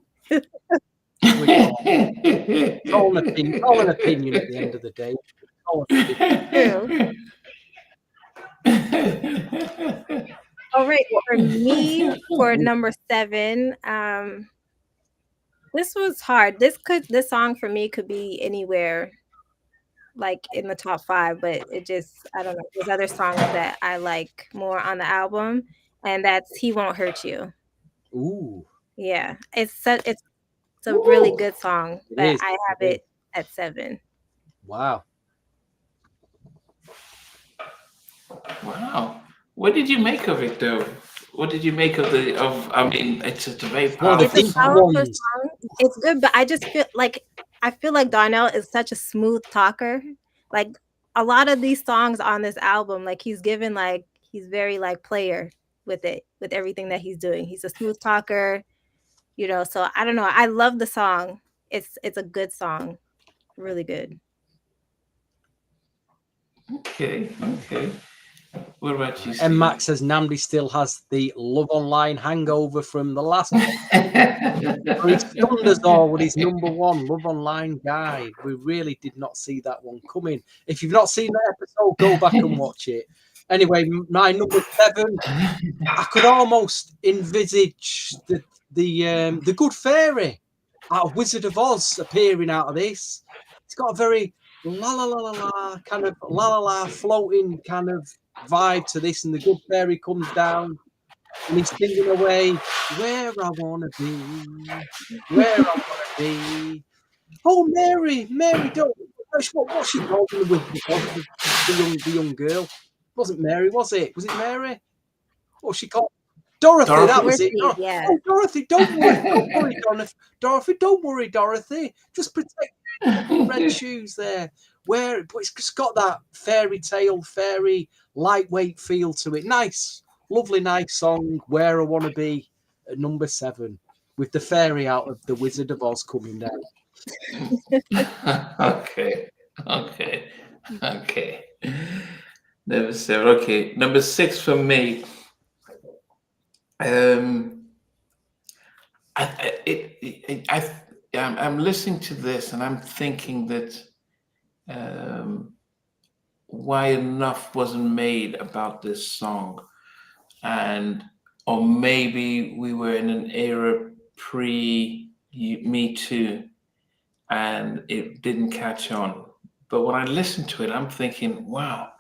It's all an opinion at the end of the day. True. All right, for me, for number 7, this was hard. This song for me could be anywhere, like in the top 5, but it just, I don't know. There's other songs that I like more on the album, and that's He Won't Hurt You. Ooh. Yeah, it's a really good song, but I have it at 7. Wow. Wow. What did you make of it, though? What did you make of I mean, it's just a very powerful song. It's good, but I just feel like Donell is such a smooth talker. Like a lot of these songs on this album, like he's very like player with it, with everything that he's doing. He's a smooth talker, so I don't know. I love the song. It's a good song. Really good. Okay. What about you, Steve? And Max says Namdi still has the Love Online hangover from the last one. He stunned us all with his number 1 Love Online guide. We really did not see that one coming. If you've not seen that episode, go back and watch it. Anyway, my number 7, I could almost envisage the Good Fairy out of Wizard of Oz appearing out of this. It's got a very la la la la la kind of la la la floating kind of vibe to this, and the good fairy comes down and he's singing away, where I wanna be, where I wanna be. Oh, Mary, Mary, don't. What's she called in the Wizard of Oz? The young girl. It wasn't Mary, was it? Was it Mary? What's she called? Dorothy, that was it. Dorothy, yeah. Oh, Dorothy, don't worry, Dorothy, don't worry, Dorothy. Just protect your red shoes there. But it's just got that fairy tale, fairy lightweight feel to it. Nice, lovely, nice song. Where I Wanna Be at number 7, with the fairy out of the Wizard of Oz coming down. Okay. Number 7. Okay, number 6 for me. I'm listening to this and I'm thinking that why enough wasn't made about this song, or maybe we were in an era pre Me Too and it didn't catch on. But when I listen to it, I'm thinking, wow,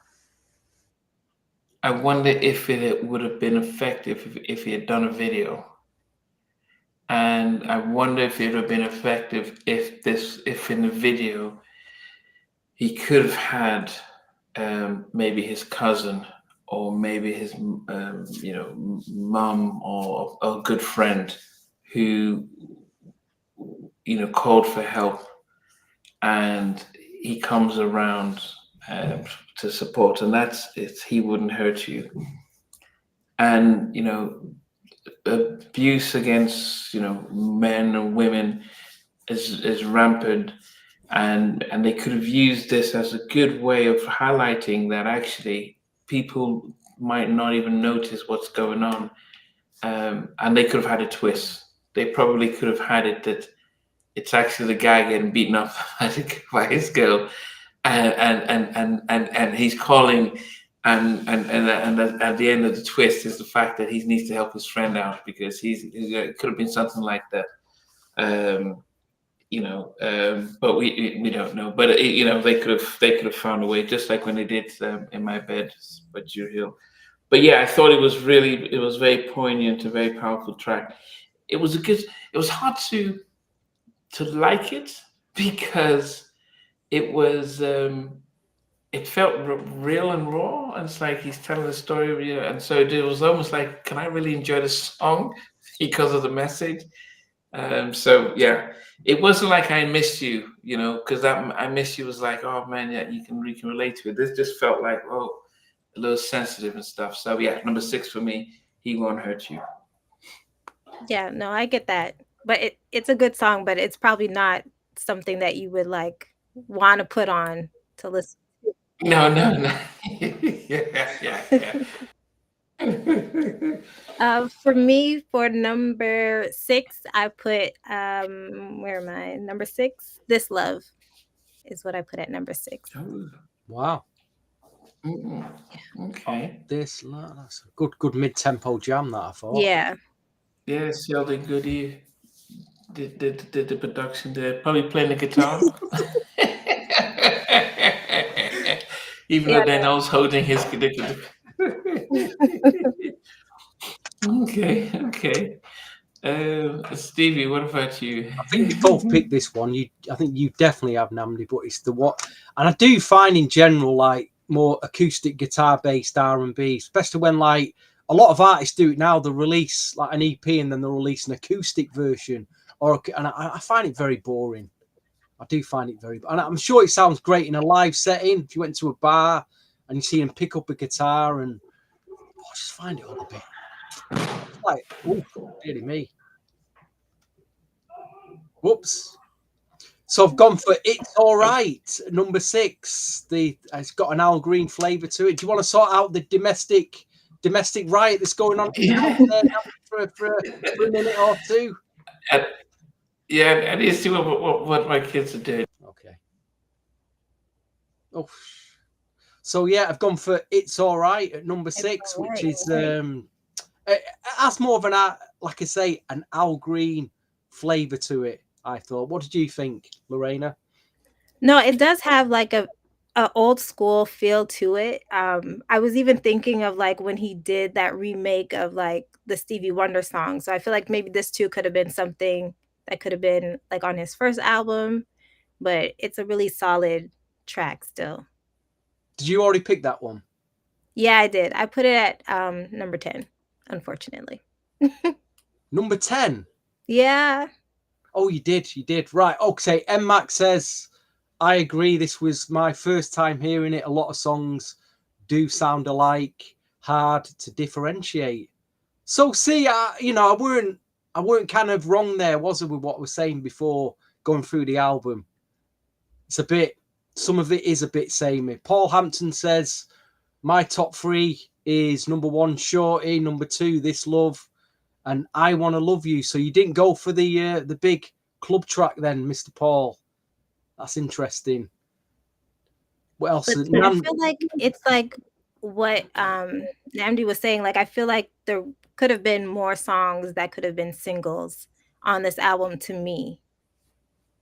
I wonder if it would have been effective if he had done a video. And I wonder if it would have been effective if in the video he could have had maybe his cousin or maybe his mum or a good friend who called for help, and he comes around to support, and it's He Wouldn't Hurt You. And abuse against men and women is rampant, and they could have used this as a good way of highlighting that actually people might not even notice what's going on, and they could have had a twist. They probably could have had it that it's actually the guy getting beaten up by his girl, and he's calling, and at the end of the twist is the fact that he needs to help his friend out because it could have been something like that, but we don't know. But they could have found a way, just like when they did In My Bed by Drew Hill. But yeah, I thought it was very poignant, a very powerful track. It was hard to like it because it was it felt real and raw, and it's like he's telling a story, and so it was almost like, can I really enjoy the song because of the message? So yeah, it wasn't like I Miss You, because I Miss You was like, oh man, yeah, you can relate to it. This just felt like, oh, a little sensitive and stuff. So yeah, number 6 for me, He Won't Hurt You. Yeah, no, I get that. But it's a good song, but it's probably not something that you would like want to put on to listen. No. yeah. For me, for number 6, I put where am I? Number 6, This Love is what I put at number 6. Oh, Wow. okay. This love, that's a good mid-tempo jam, that I thought. Yeah. Yeah, Sheldon Goody did the production there. Probably playing the guitar. Even though Donell's holding his guitar. Okay. Stevie, what about you? I think you both picked this one. I think you definitely have, Namdi, but it's the what. And I do find in general, like, more acoustic guitar-based R&B, especially when, like, a lot of artists do it now. They release like an EP and then they'll release an acoustic version, and I find it very boring. I do find it very, and I'm sure it sounds great in a live setting. If you went to a bar and you see him pick up a guitar, and I just find it all a bit like, oh, really me. Whoops. So I've gone for It's All Right, number 6. It's got an Al Green flavour to it. Do you want to sort out the domestic riot that's going on for a minute or two? Yeah, I need to see what my kids are doing. Okay. Oh, so yeah, I've gone for It's All Right at number 6, which is it has more of an, like I say, an Al Green flavour to it. I thought. What did you think, Lorena? No, it does have like a old school feel to it. I was even thinking of like when he did that remake of like the Stevie Wonder song. So I feel like maybe this too could have been something that could have been like on his first album, but it's a really solid track still. Did you already pick that one? Yeah, I did. I put it at number 10, unfortunately. Number 10. Yeah. Oh, you did. Right. Okay. M Mac says, I agree. This was my first time hearing it. A lot of songs do sound alike, hard to differentiate. So see, I weren't kind of wrong there, was I, with what I was saying before going through the album? It's a bit, some of it is a bit samey. Paul Hampton says, my top 3 is number 1, Shorty, number 2, This Love, and I Want to Love You. So you didn't go for the big club track then, Mr. Paul. That's interesting. What else? But I feel like it's like what Namdi was saying. Like I feel like there could have been more songs that could have been singles on this album to me.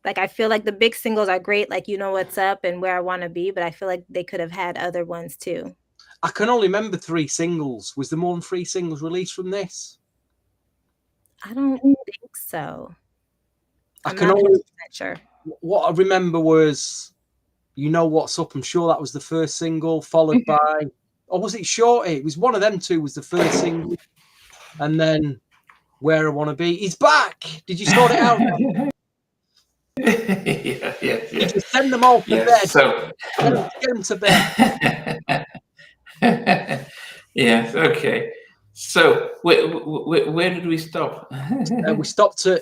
Like I feel like the big singles are great, like You Know What's Up and Where I Want to Be, but I feel like they could have had other ones too. I can only remember 3 singles. Was there more than 3 singles released from this? I don't think so. I'm not 100% sure. What I remember was You Know What's Up. I'm sure that was the first single, followed by, or was it Shorty? It was one of them two was the first single. And then Where I Want to Be. He's back. Did you sort it out? Yeah. Did you send them all to bed? So get them to bed. Yes, okay. So where did we stop? We stopped at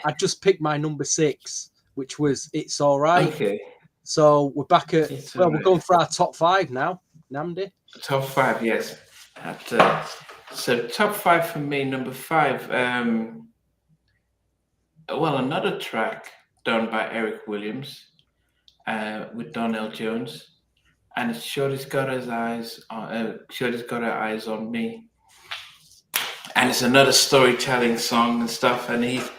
I just picked my number 6, which was It's All Right. Okay. So we're back at, We're going for our top 5 now, Namdi. Top 5, yes. So top 5 for me, number 5. Another track done by Eric Williams with Donell Jones. And it's Shorty's Got Her Eyes on Me. And it's another storytelling song and stuff. And it's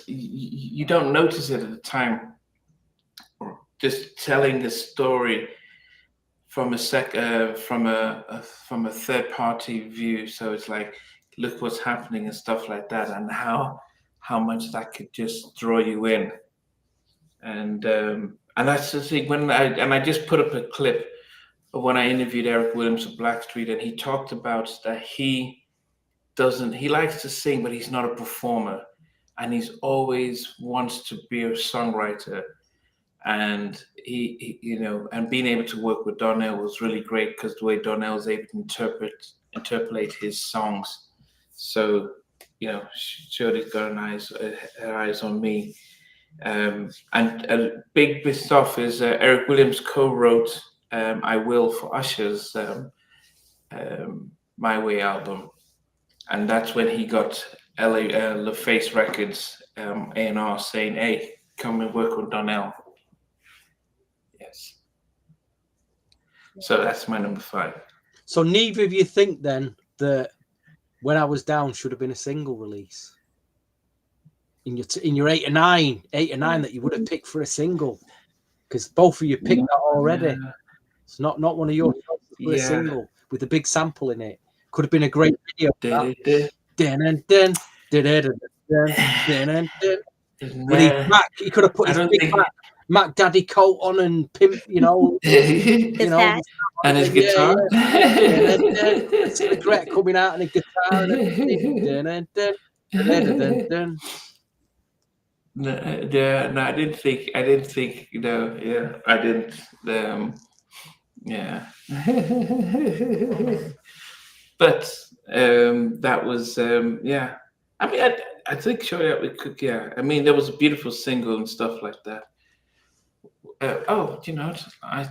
you don't notice it at the time. Just telling a story from a third party view. So it's like, look what's happening and stuff like that, and how much that could just draw you in. And that's the thing. I just put up a clip of when I interviewed Eric Williams of Blackstreet, and he talked about that he likes to sing, but he's not a performer, and he's always wants to be a songwriter. And he and being able to work with Donell was really great, because the way Donell was able to interpolate his songs. So, Shorty's Got Her Eyes on Me. And a big bit off is Eric Williams co-wrote I Will for Usher's My Way album. And that's when he got LaFace Records A&R saying, hey, come and work with Donell. Yes. So that's my number 5. So neither of you think then that When I Was Down should have been a single release? In your 8 or 9 that you would have picked for a single, because both of you picked that already. Yeah. It's not one of your choices for a single with a big sample in it. Could have been a great video. When he's back, he could have put his big Mac Daddy coat on and pimp, his hat and his guitar. It's regret coming out and a guitar and No, I didn't think. I didn't. But that was. I mean, I think Shorty we could. Yeah, I mean, there was a beautiful single and stuff like that. I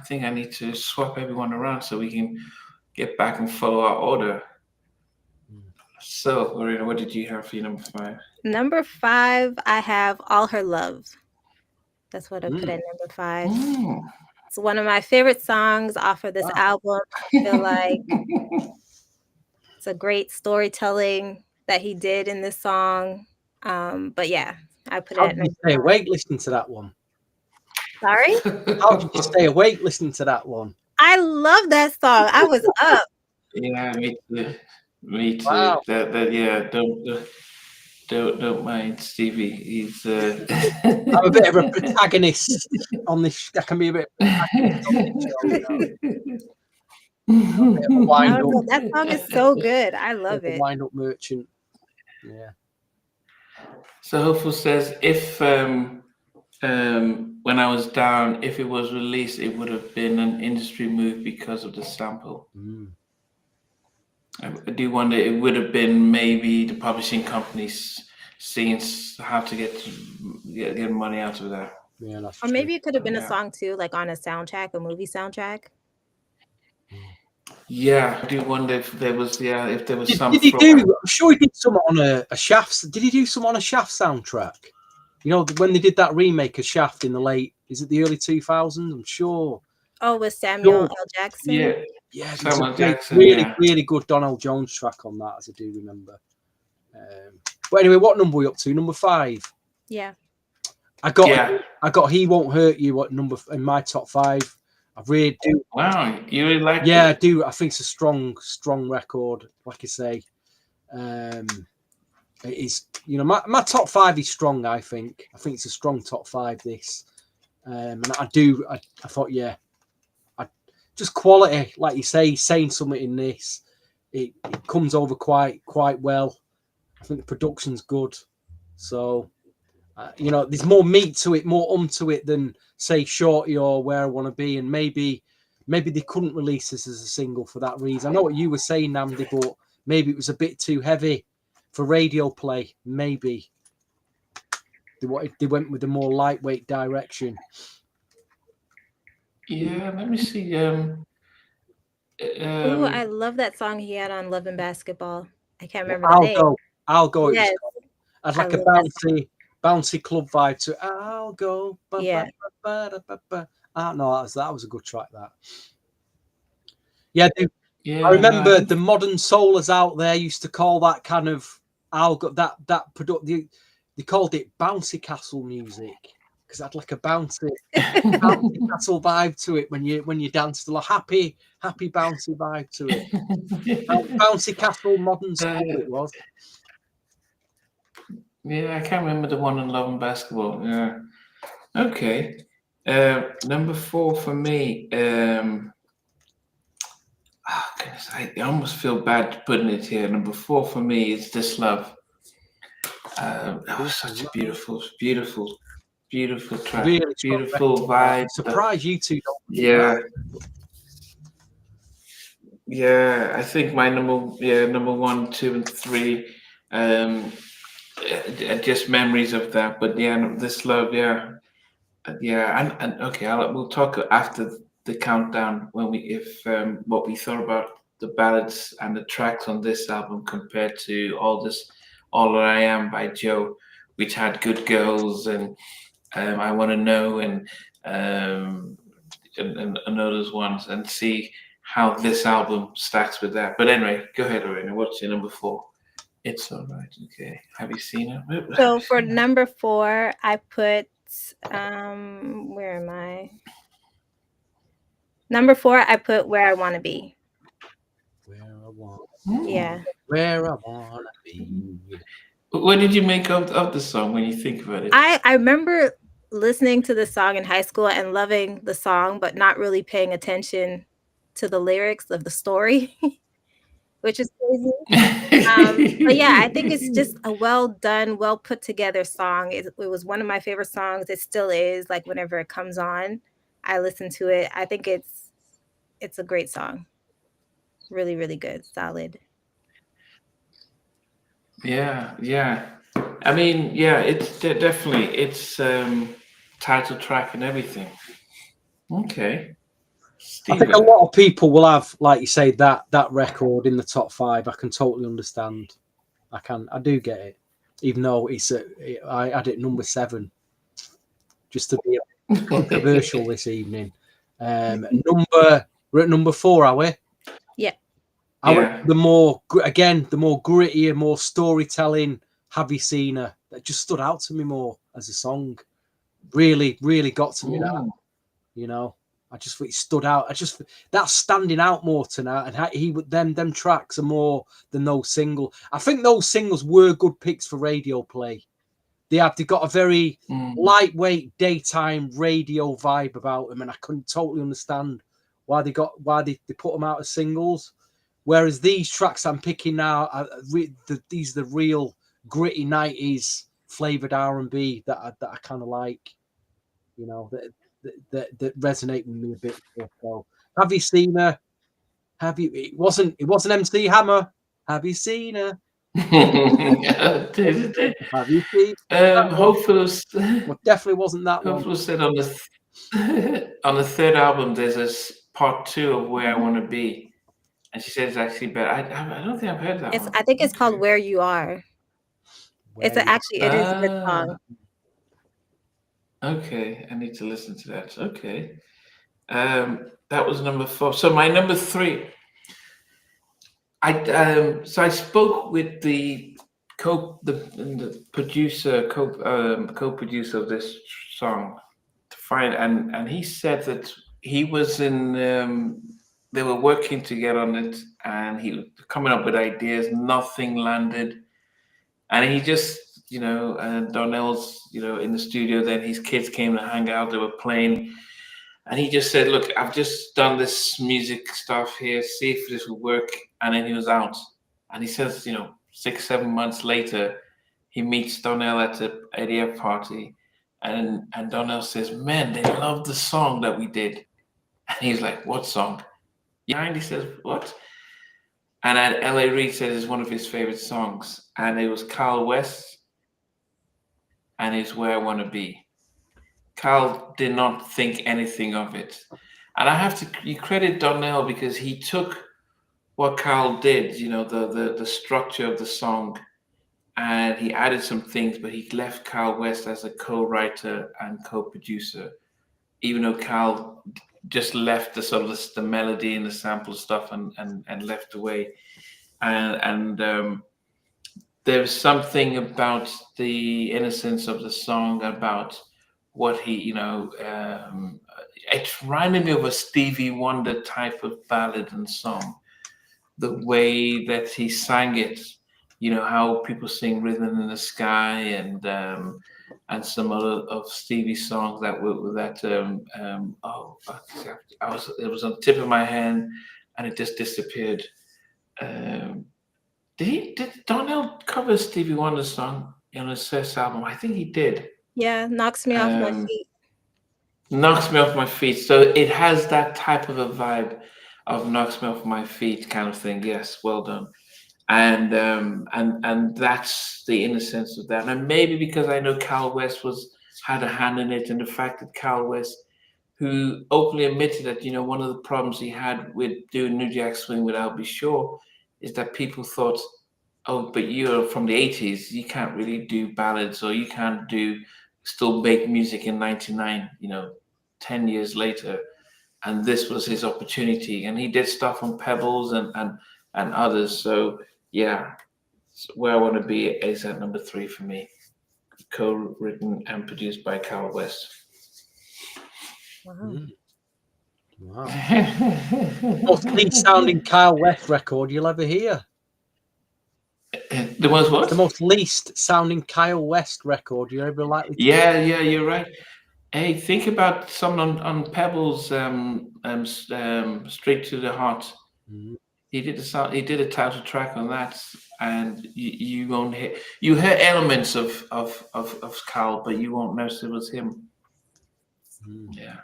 think I need to swap everyone around so we can get back and follow our order. So, Lorena, what did you have for your number 5? Number 5, I have All Her Love. That's what I put at number 5. It's one of my favorite songs off of this album. I feel like it's a great storytelling that he did in this song. But yeah, I put it How at did you number stay 5. awake listening to that one? Sorry? How did you stay awake listening to that one? I love that song. I was up. Yeah, me too. Me too. Wow. Yeah, don't mind Stevie. He's I'm a bit of a protagonist on this. I can be a bit protagonist on this show, you know. A bit of a wind up, That song is so good. I love it. wind up merchant. Yeah. So Hopeful says if when I was down, if it was released, it would have been an industry move because of the sample. Mm. I do wonder it would have been maybe the publishing companies seeing how to get money out of that. Yeah, that's Or true. maybe it could have been a Yeah. song too, like on a soundtrack, a movie soundtrack. Yeah, I do wonder if there was some. Did he do? I'm sure he did some on a Shaft. Did he do some on a Shaft soundtrack? You know, when they did that remake of Shaft in the late, is it the early 2000s? I'm sure. Oh, with Samuel L. Jackson. Yeah, Yeah, there's Samuel a great, Jackson. really, Yeah. really good Donell Jones track on that, as I do remember. But anyway, what number are we up to? Number 5. Yeah. I got He Won't Hurt You at number in my top 5. I really do. Wow, you really like it? Yeah, I do. I think it's a strong record. Like I say, it is. You know, my top 5 is strong. I think it's a strong top 5. This, and I thought, yeah, just quality. Like you say, saying something in this, it comes over quite well. I think the production's good. So, you know, there's more meat to it, more to it than say Shorty or Where I Want to Be, and maybe they couldn't release this as a single for that reason. I know what you were saying, Namdi, but maybe it was a bit too heavy for radio play. Maybe they went with a more lightweight direction. Yeah, let me see. Ooh, I love that song he had on Love and Basketball. I can't remember the name. I'll go. Yes. I'd like a bouncy club vibe to I'll Go. Yeah. No, that was a good track. That. Yeah, yeah. I remember the modern soulers out there used to call that kind of I'll Go that product. They called it bouncy castle music because it had like a bouncy castle vibe to it when you danced. A happy bouncy vibe to it. Bouncy castle modern soul it was. Yeah, I can't remember the one in Love and Basketball. Yeah. Okay. Number 4 for me. Goodness, I almost feel bad putting it here. Number 4 for me is This Love. Such a beautiful track. Really beautiful vibe. Surprise you two. Yeah. Yeah, I think my number 1, 2, and 3. Just memories of that, but yeah, This Love, yeah, and okay, we'll talk after the countdown when what we thought about the ballads and the tracks on this album compared to All That I Am by Joe, which had Good Girls and I Want to Know and others ones, and see how this album stacks with that. But anyway, go ahead, Arena. What's your number 4? It's all right. Okay. Have you seen it? So for number 4, I put where am I? Number 4, I put Where I Want to Be. Where I want. Yeah. Where I want to be. What did you make of the song when you think about it? I remember listening to the song in high school and loving the song, but not really paying attention to the lyrics of the story. Which is crazy. But yeah, I think it's just a well done, well put together song. It was one of my favorite songs. It still is. Like whenever it comes on, I listen to it. I think it's a great song. Really, really good, solid. Yeah. I mean, yeah, it's definitely title track and everything. Okay. I think a lot of people will have, like you say, that record in the top 5. I can totally understand. I do get it, even though I had it number 7, just to be controversial this evening. We're at number 4, are we? Yeah. The more grittier, more storytelling. Have You Seen Her? that just stood out to me more as a song. Really, really got to me. That, you know, I just thought it stood out. That's standing out more tonight. And he would them tracks are more than those singles. I think those singles were good picks for radio play. They got a very lightweight daytime radio vibe about them, and I couldn't totally understand why they put them out as singles. Whereas these tracks I'm picking now, these are the real gritty 90s flavored R&B that I kind of like, you know, that resonate with me a bit. So, have you seen her? It wasn't MC Hammer. Have you seen her? Have you seen? Hopefully, Well, definitely wasn't that one. hopefully said on the third album, there's a part 2 of Where I Want to Be, and she says it's actually better. I don't think I've heard that one. I think it's called Where You Are. It is a good song. Okay, I need to listen to that. Okay, that was number 4. So my number 3. I spoke with the co-producer of this song to find, and he said that he was in. They were working together on it, and he was coming up with ideas. Nothing landed, and he just, Donell's, in the studio. Then his kids came to hang out. They were playing. And he just said, look, I've just done this music stuff here, see if this will work. And then he was out. And he says, 6-7 months later, he meets Donell at the ADF party. And Donell says, man, they love the song that we did. And he's like, what song? Yeah, and he says, what? And L.A. Reid says it's one of his favorite songs. And it was Kyle West, and it's Where I Want to Be. Kyle did not think anything of it. And I have to credit Donell, because he took what Kyle did, the structure of the song, and he added some things, but he left Kyle West as a co-writer and co-producer, even though Kyle just left the sort of the melody and the sample stuff and left away. And there's something about the innocence of the song, about what he, it reminded me of a Stevie Wonder type of ballad and song. The way that he sang it, how people sing Rhythm in the Sky and some other of Stevie's songs that were it was on the tip of my hand and it just disappeared. Did Donell cover Stevie Wonder's song on his first album? I think he did. Yeah, Knocks Me Off My Feet. Knocks Me Off My Feet. So it has that type of a vibe of Knocks Me Off My Feet kind of thing. Yes, well done. And that's the innocence of that. And maybe because I know Kyle West had a hand in it, and the fact that Kyle West, who openly admitted that, one of the problems he had with doing New Jack Swing with I'll Be Sure is that people thought, oh, but you're from the 80s, you can't really do ballads, or you can't still make music in 99, 10 years later. And this was his opportunity. And he did stuff on Pebbles and others. So yeah, Where I Want to Be is at number 3 for me. Co-written and produced by Kyle West. Wow. Wow. Most least sounding Kyle West record you'll ever hear. The most what? The most least sounding Kyle West record you're ever likely to hear. Yeah, you're right. Hey, think about someone on Pebbles, Straight to the Heart. Mm-hmm. He did a title track on that, and you won't hear. You hear elements of Kyle, but you won't notice it was him. Mm. Yeah,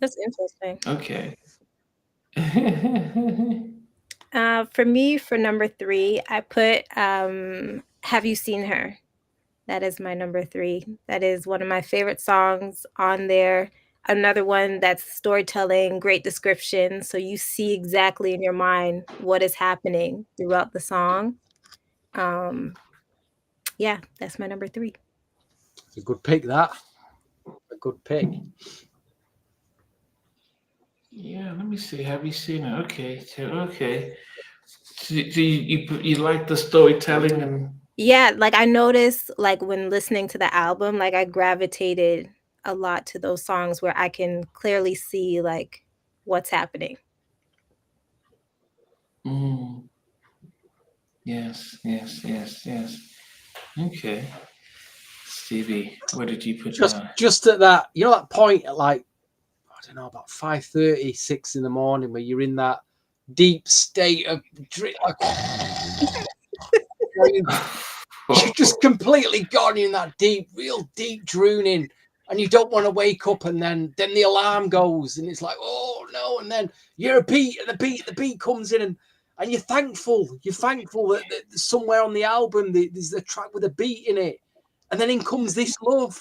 that's interesting. Okay. For me, for number 3, I put Have You Seen Her? That is my number 3. That is one of my favorite songs on there. Another one that's storytelling, great description. So you see exactly in your mind what is happening throughout the song. Yeah, that's my number 3. It's a good pick, that. A good pick. Yeah, let me see. Have you seen it? Okay. So do you like the storytelling and Yeah, like I noticed like when listening to the album, like I gravitated a lot to those songs where I can clearly see like what's happening. Mm. Yes, yes, yes, yes. Okay. Stevie, what did you put down? Just at that, you know, that point at like, I don't know, about 5:30, 6 in the morning, where you're in that deep state of like, you're just completely gone in that deep, real deep drooning, and you don't want to wake up, and then the alarm goes, and it's like, oh no, and then you're a beat, and the beat comes in, and you're thankful that somewhere on the album there's a track with a beat in it, and then in comes This Love.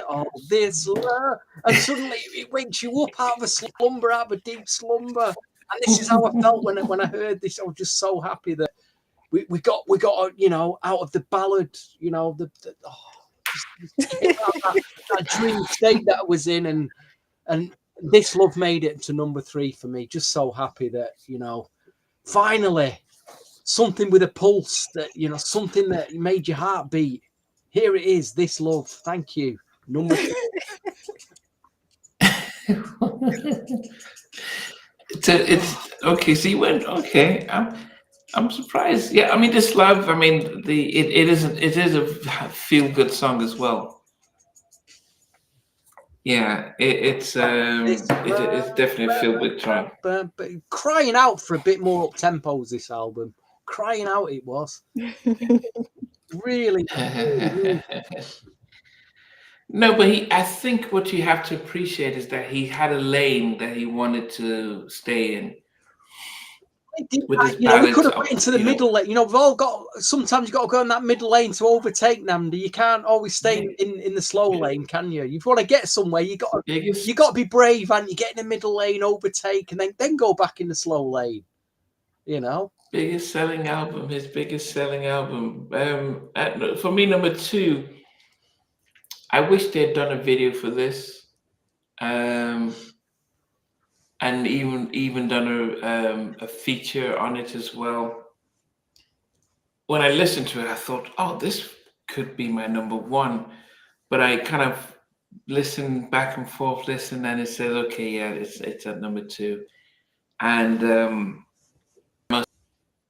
Oh, this love. And suddenly it wakes you up out of a slumber, out of a deep slumber. And this is how I felt when I heard this. I was just so happy that we got you know, out of the ballad, you know, that dream state that I was in, and This Love made it to number 3 for me. Just so happy that, you know, finally something with a pulse, that, you know, something that made your heart beat. Here it is, This Love. Thank you. Number 2. It's okay. So you went okay. I'm surprised. Yeah, I mean, This Love. I mean, it is a feel good song as well. Yeah, it's definitely a feel good track. But crying out for a bit more up tempos. This album, crying out, it was really. No, but I think what you have to appreciate is that he had a lane that he wanted to stay in. With his You know, we could have ballads, got into the middle lane. You know, we've all got. Sometimes you got to go in that middle lane to overtake Namdi. You can't always stay in the slow lane, can you? If you want to get somewhere, you got to be brave, and you get in the middle lane, overtake, and then go back in the slow lane. You know, his biggest selling album. For me, number 2. I wish they had done a video for this, and even done a feature on it as well. When I listened to it, I thought, "Oh, this could be my number 1," but I kind of listened back and forth, and it said, "Okay, yeah, it's at number 2," and I must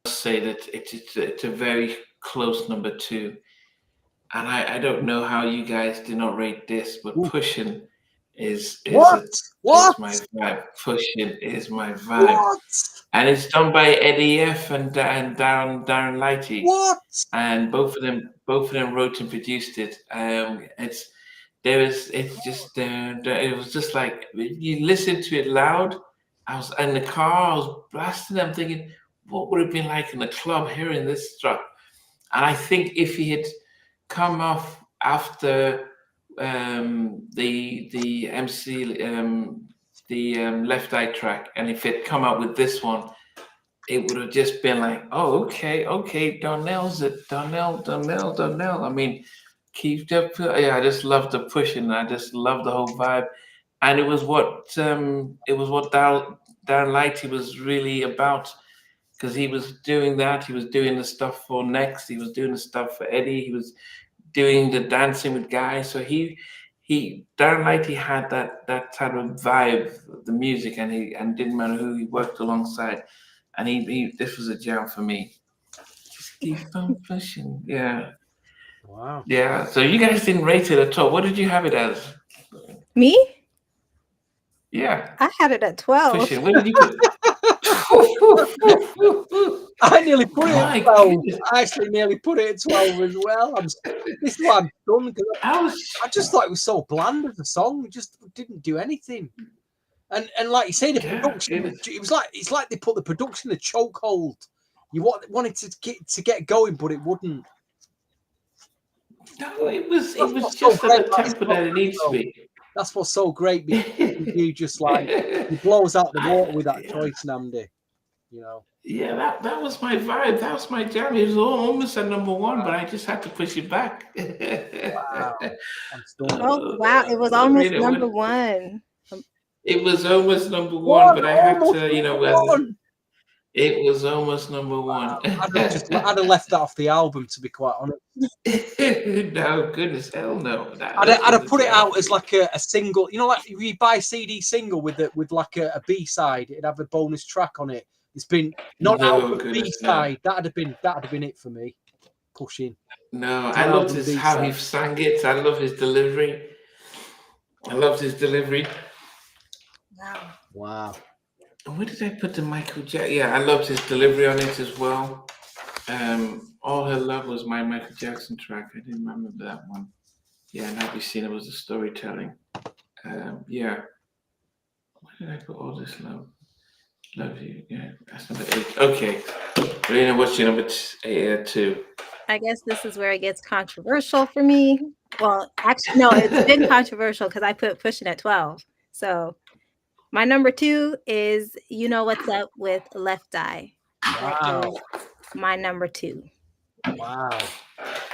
say that it's a very close number 2. And I don't know how you guys did not rate this, but Pushin' is my vibe. Pushin' is my vibe. And it's done by Eddie F and Darren Lighty. And both of them wrote and produced it. It was just like you listen to it loud. I was in the car, I was blasting. I'm thinking, what would it have been like in the club hearing this stuff? And I think if he had come off after the MC Left Eye track, and if it come out with this one, it would have just been like, oh, okay, Donell. I mean, I just love the pushing. I just love the whole vibe, and it was what Darren Lighty was really about. Because he was doing that, he was doing the stuff for Next, he was doing the stuff for Eddie, he was doing the dancing with guys. So Darren Lighty had that type of vibe, the music, and didn't matter who he worked alongside. And this was a jam for me. Just keep on pushing. Yeah. Wow. Yeah. So you guys didn't rate it at all. What did you have it as? Me? Yeah. I had it at 12. Pushing. Where did you put it? I nearly put it at 12. I actually nearly put it at 12 as well. This is what I've done. I just thought it was so bland as a song. It just didn't do anything. And like you say, the production, it's like they put the production in a chokehold. You wanted to get going, but it wouldn't. No, it was just at the tempo that it needs to be. That's what's so great, because you just like, he blows out the water with that choice, Namdi. You know. Yeah, that was my vibe. That was my jam. It was almost at number 1, but I just had to push it back. Wow. Oh wow! It was almost number 1. It was almost number 1, but I had to, It was almost number one. I'd have left that off the album, to be quite honest. No, goodness, hell no. I'd have put it out as like a single. You know, like if you buy a CD single with like a B side, it'd have a bonus track on it. It's been not No, out the B goodness, no. side. That'd have been it for me. Pushing. No, I loved how he sang it. I love his delivery. I loved his delivery. Wow. Where did I put the Michael Jackson? Yeah, I loved his delivery on it as well. All Her Love was my Michael Jackson track. I didn't remember that one. Yeah, and Have You Seen It was the storytelling. Yeah. Where did I put All This Love? Love You. Yeah, that's number 8. Okay. Rena, what's your number 2? I guess this is where it gets controversial for me. Well, actually, no, it's been controversial because I put Pushing at 12. So my number 2 is You Know What's Up with Left Eye. Wow. My number 2. Wow.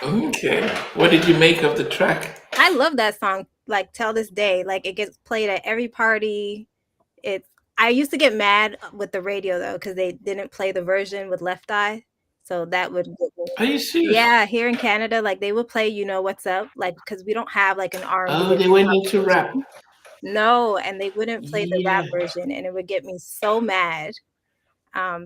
Okay. What did you make of the track? I love that song, like, till this day. Like, it gets played at every party. I used to get mad with the radio, though, because they didn't play the version with Left Eye. So that would get me. Are you serious? Yeah, here in Canada, like, they would play You Know What's Up, like, because we don't have, like, an R&B. Oh, they went into rap. No, and they wouldn't play the rap version, and it would get me so mad.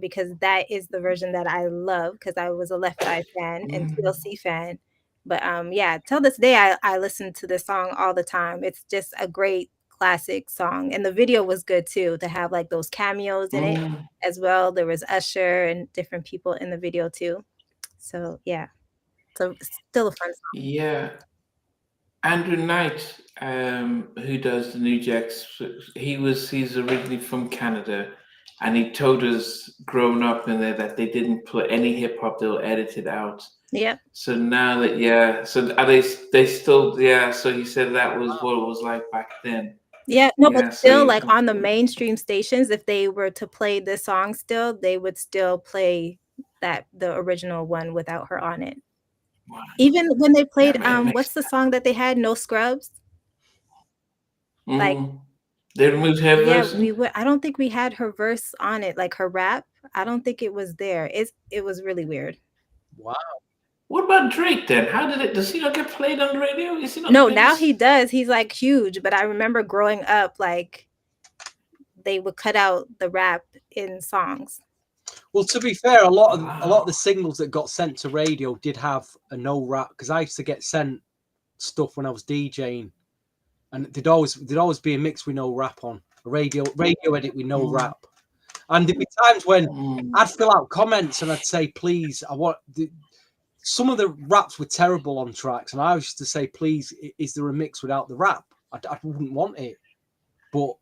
Because that is the version that I love, because I was a Left Eye fan and TLC fan. But yeah, till this day, I listen to this song all the time. It's just a great classic song. And the video was good too, to have like those cameos in it as well. There was Usher and different people in the video too. So yeah, so still a fun song. Yeah. Andrew Knight, who does the New Jacks, he's originally from Canada. And he told us growing up in there that they didn't put any hip hop, they'll edit it out. Yeah. So now that, so are they still, so he said that was what it was like back then. Yeah, no, but still, like, on the mainstream stations, if they were to play this song still, they would still play the original one without her on it. Wow. Even when they played, what's the song that they had, No Scrubs? Like, they removed her verse? Yeah, I don't think we had her verse on it, like her rap. I don't think it was there. It was really weird. Wow. What about Drake then? Does he not get played on the radio? Is he not No, famous? now he does. He's like huge. But I remember growing up, like, they would cut out the rap in songs. Well, to be fair, a lot of the singles that got sent to radio did have a no rap, because I used to get sent stuff when I was DJing. And there'd always be a mix with no rap on, a radio edit with no rap. And there'd be times when I'd fill out comments and I'd say, please, some of the raps were terrible on tracks. And I used to say, please, is there a mix without the rap? I wouldn't want it. But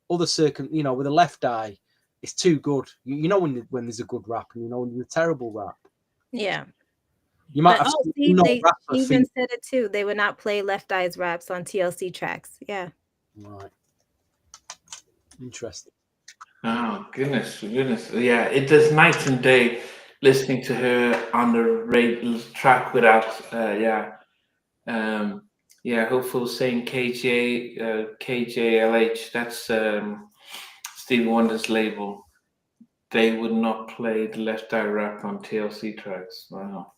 other with a Left Eye, it's too good. You know when there's a good rap, and you know when there's a terrible rap. Yeah. You might have they even said it too. They would not play Left Eye's raps on TLC tracks. Yeah. Right. Interesting. Oh, goodness. Yeah, it does night and day listening to her on the radio track without, Hopeful saying KJLH, that's Stevie Wonder's label. They would not play the Left Eye rap on TLC tracks. Wow.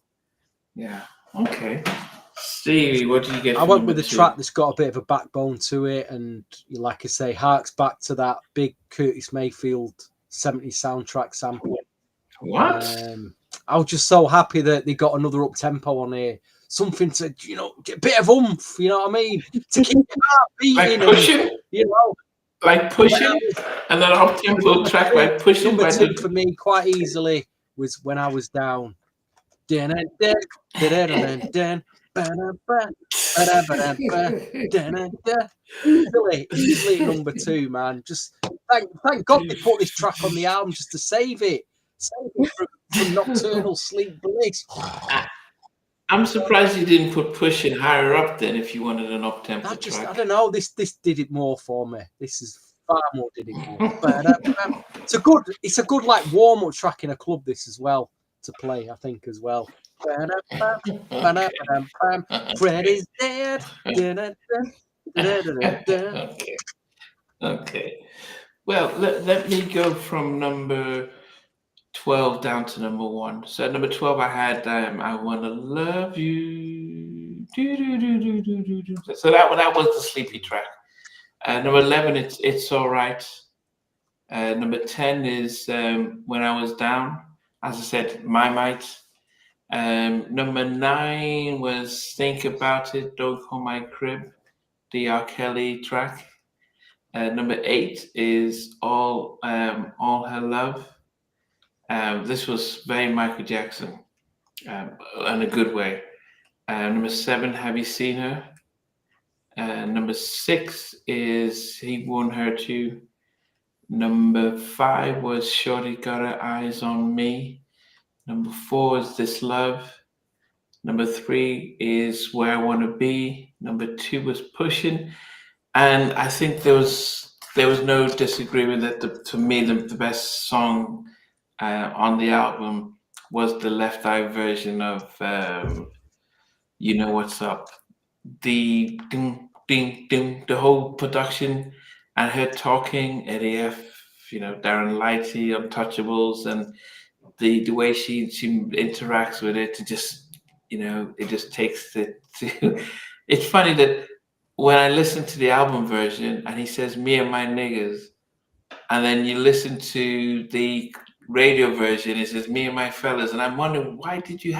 Yeah. Okay. Stevie, what did you get? I went with a track that's got a bit of a backbone to it, and like I say, harks back to that big Curtis Mayfield 70s soundtrack sample. What? I was just so happy that they got another up tempo on here. Something to, get a bit of oomph, you know what I mean? To keep your heart beating. Like pushing? Like pushing? And then up tempo track like pushing. Number 2 for me, quite easily, was When I Was Down. Easily number 2, man. Just thank God they put this track on the album just to save it from nocturnal sleep bliss. I'm surprised you didn't put Pushing higher up then if you wanted an up tempo track. I don't know. This did it more for me. This is far more did it more. It's a good like warm up track in a club. This as well to play, I think as well. Freddy's dead. Okay. Well, let me go from number 12 down to number 1. So at number 12, I had I Wanna Love You. Do, do, do, do, do, do, do. So that was the sleepy track. Number 11, It's All Right. Number 10 is When I Was Down. As I said, My Might. Number 9 was Think About It, Don't Call My Crib, the R. Kelly track. Number 8 is All Her Love. This was very Michael Jackson, in a good way. Number 7, Have You Seen Her? Number 6 is He Won't Hurt You. Number 5 was Shorty Got Her Eyes on Me. Number 4 is This Love. Number 3 is Where I Want to Be. Number 2 was Pushing. And I think there was no disagreement that to me the best song on the album was the Left Eye version of You Know What's Up. The ding ding ding, the whole production and her talking, Eddie F, Darren Lighty, Untouchables, and the way she interacts with it, it just takes it to. It's funny that when I listen to the album version and he says "me and my niggas," and then you listen to the radio version, it says "me and my fellas," and I'm wondering why did you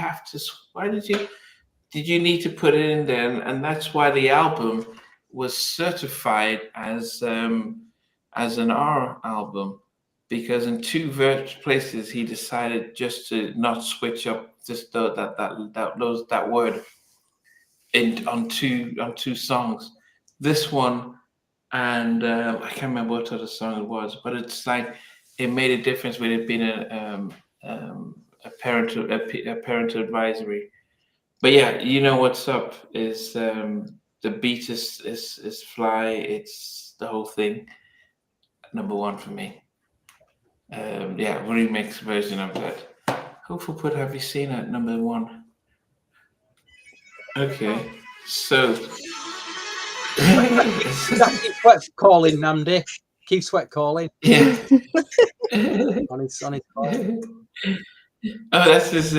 need to put it in there? And that's why the album was certified as an R album, because in 2 places he decided just to not switch up just that word on two songs. This one and I can't remember what other song it was, but it's like it made a difference with it being a parental advisory. But yeah, You Know What's Up is the beat is fly. It's the whole thing. Number 1 for me. Remix version of that. Hopeful put Have You Seen It number 1. Okay, so Keep sweat calling, Namdi. Keep sweat calling. Yeah. on his call. Oh, that's his.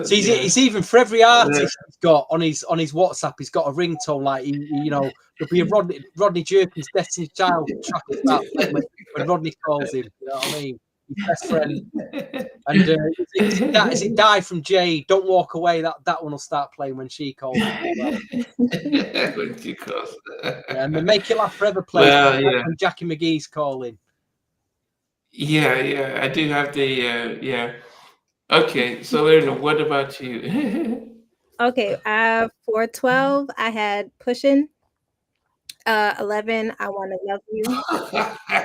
So he's even for every artist he's got on his WhatsApp, he's got a ringtone like there'll be a Rodney Jerkins Destiny's Child track when Rodney calls him. You know what I mean? His best friend. And is it Die from Jay? Don't Walk Away. That one will start playing when she calls. When she calls. And the Make You Laugh Forever play when Jackie McGee's calling. Yeah, I do have the Okay, so Lena, what about you? Okay, for 12, I had Pushin'. 11, I Wanna Love You.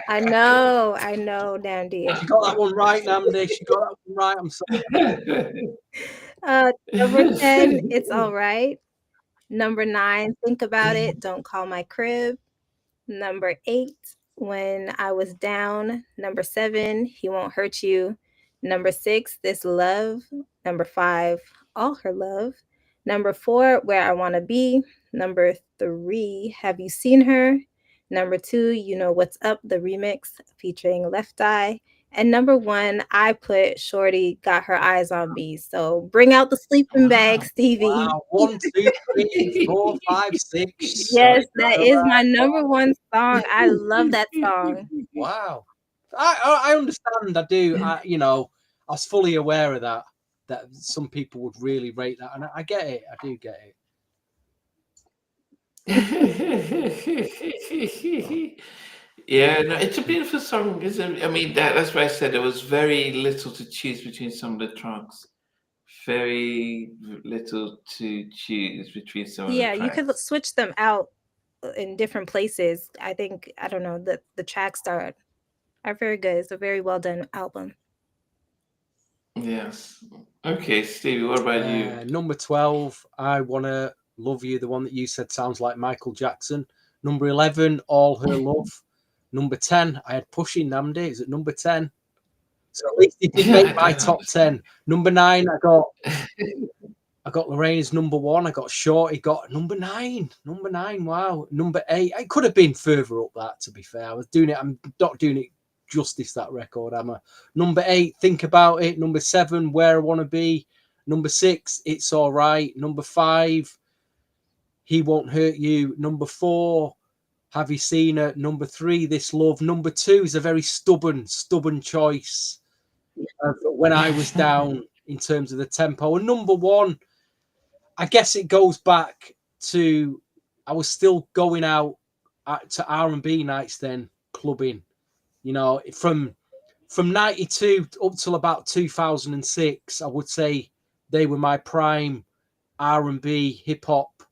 I know, Dandy. She got that one right, Namdi. She got that one right. I'm sorry. Number 10, It's All Right. Number 9, Think About It, Don't Call My Crib. Number 8, When I Was Down. Number 7, He Won't Hurt You. Number 6, This Love. Number 5, All Her Love. Number 4, Where I Wanna Be. Number 3, Have You Seen Her? Number 2, You Know What's Up, the remix featuring Left Eye. And number 1, I put Shorty Got Her Eyes on Me. So bring out the sleeping bag, Stevie. Wow. 1, 2, 3, 4, 5, 6. Yes, that is my number 1 song. I love that song. Wow. I understand. I do. I was fully aware of that some people would really rate that, and I get it. I do get it. Yeah, no, it's a beautiful song, isn't it? I mean, that's why I said there was very little to choose between some of the tracks. Very little to choose between some of the tracks. Yeah, you could switch them out in different places. I don't know, the tracks are very good. It's a very well done album. Yes. Okay, Stevie, what about you? Number 12, I Wanna Love You, the one that you said sounds like Michael Jackson. Number 11, All Her Love. Number 10, I had Pushing Namdi. Is it number 10? So at least it did make my top 10. Number 9, I got I got Lorraine's number 1. I got Shorty, got number 9. Number 9, wow. Number 8. It could have been further up that, to be fair. I'm not doing it justice, that record, am I? Number 8, Think About It. Number 7, Where I Wanna Be. Number 6, It's Alright. Number 5, He Won't Hurt You. Number 4, Have You Seen Her? Number 3, This Love. Number 2 is a very stubborn choice when I was down in terms of the tempo. And number 1, I guess it goes back to, I was still going out to R&B nights then, clubbing, you know, from 92 up till about 2006. I would say they were my prime R&B hip hop,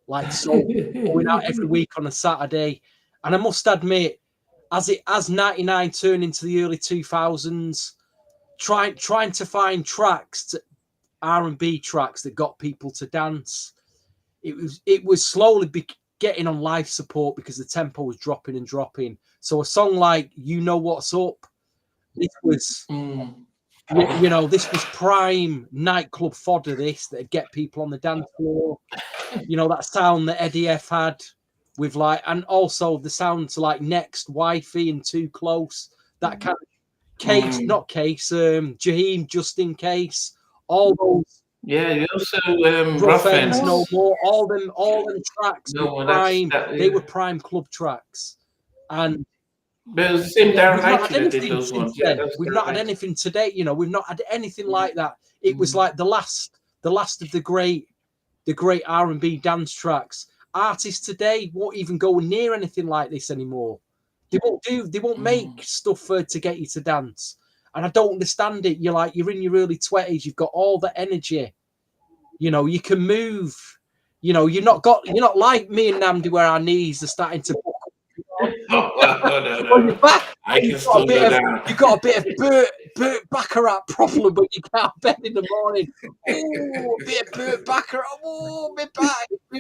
like, so going out every week on a Saturday. And I must admit, as 99 turned into the early 2000s, trying to find tracks, R&B tracks that got people to dance, it was slowly getting on life support because the tempo was dropping and dropping. So a song like You Know What's Up, this was you know, this was prime nightclub fodder, this, that'd get people on the dance floor. You know, that sound that Eddie F had with, like, and also the sounds like Next, Wifey, and Too Close, that kind of Case, not Case, Jaheim, Just In Case, all those. Yeah, you also Rough Ends No More, all them tracks No, were prime. They were prime club tracks. And but it was the same Darren Lighty that did anything those ones. since then. Yeah, We've not had anything today, you know, we've not had anything like that. It was like the last of the great R&B dance tracks. Artists today won't even go near anything like this anymore. They won't make stuff to get you to dance. And I don't understand it. You're in your early 20s, you've got all the energy. You know, you can move. You know, you're not like me and Namdi where our knees are starting to buckle. No. Well, you're back. I can still go down. You've got a bit of Burt Bacharach problem, but you can't bed in the morning. Oh, a bit of Burt Bacharach. Oh, me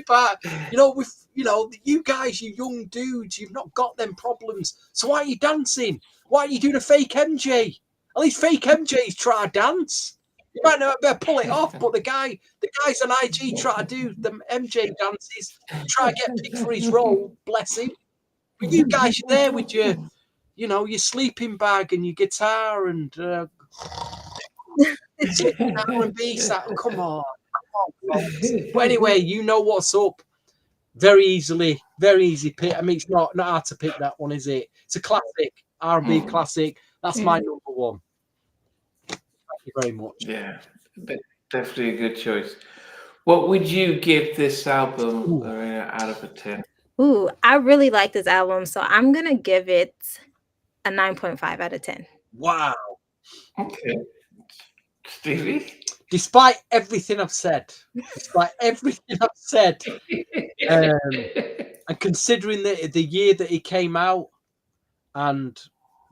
back. You know, you guys, you young dudes, you've not got them problems. So why are you dancing? Why are you doing a fake MJ? At least fake MJ's try to dance. You might not better pull it off, but the guys on IG try to do the MJ dances, try to get picked for his role, bless him. But you guys are there with your, you know, your sleeping bag and your guitar and R&B sound. Come on, folks. But anyway, You Know What's Up. Very easy pick. I mean, it's not hard to pick that one, is it? It's a classic, R&B classic. That's my number 1. Thank you very much. Yeah, definitely a good choice. What would you give this album out of a 10? Ooh, I really like this album, so I'm gonna give it a 9.5 out of 10. Wow. Okay. Stevie? Despite everything I've said, and considering the year that it came out and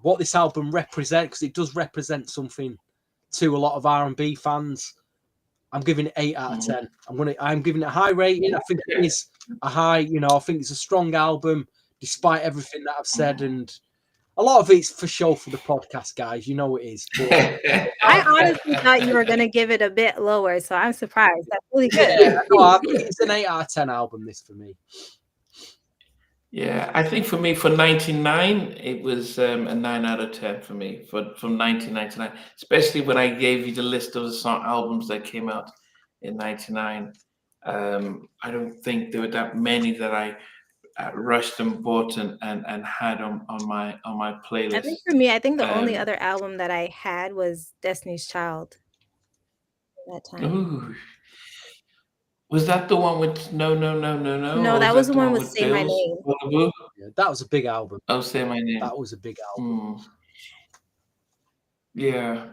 what this album represents, because it does represent something to a lot of R&B fans, I'm giving it 8 out of 10. I'm giving it a high rating. I think it is a high, you know, I think it's a strong album despite everything that I've said, and a lot of it's for show for the podcast, guys. You know it is. But I honestly thought you were gonna give it a bit lower, so I'm surprised. That's really good. Yeah, no, it's an 8 out of 10 album, this, for me. Yeah, I think for me, for 99, it was a 9 out of 10 for me from 1999, especially when I gave you the list of the albums that came out in 99. I don't think there were that many that I rushed and bought and had on my playlist. I think for me, the only other album that I had was Destiny's Child at that time. Ooh. Was that the one with No? No, that was the one with Say My Name. Yeah, that was a big album. Oh, Say My Name. That was a big album. Yeah.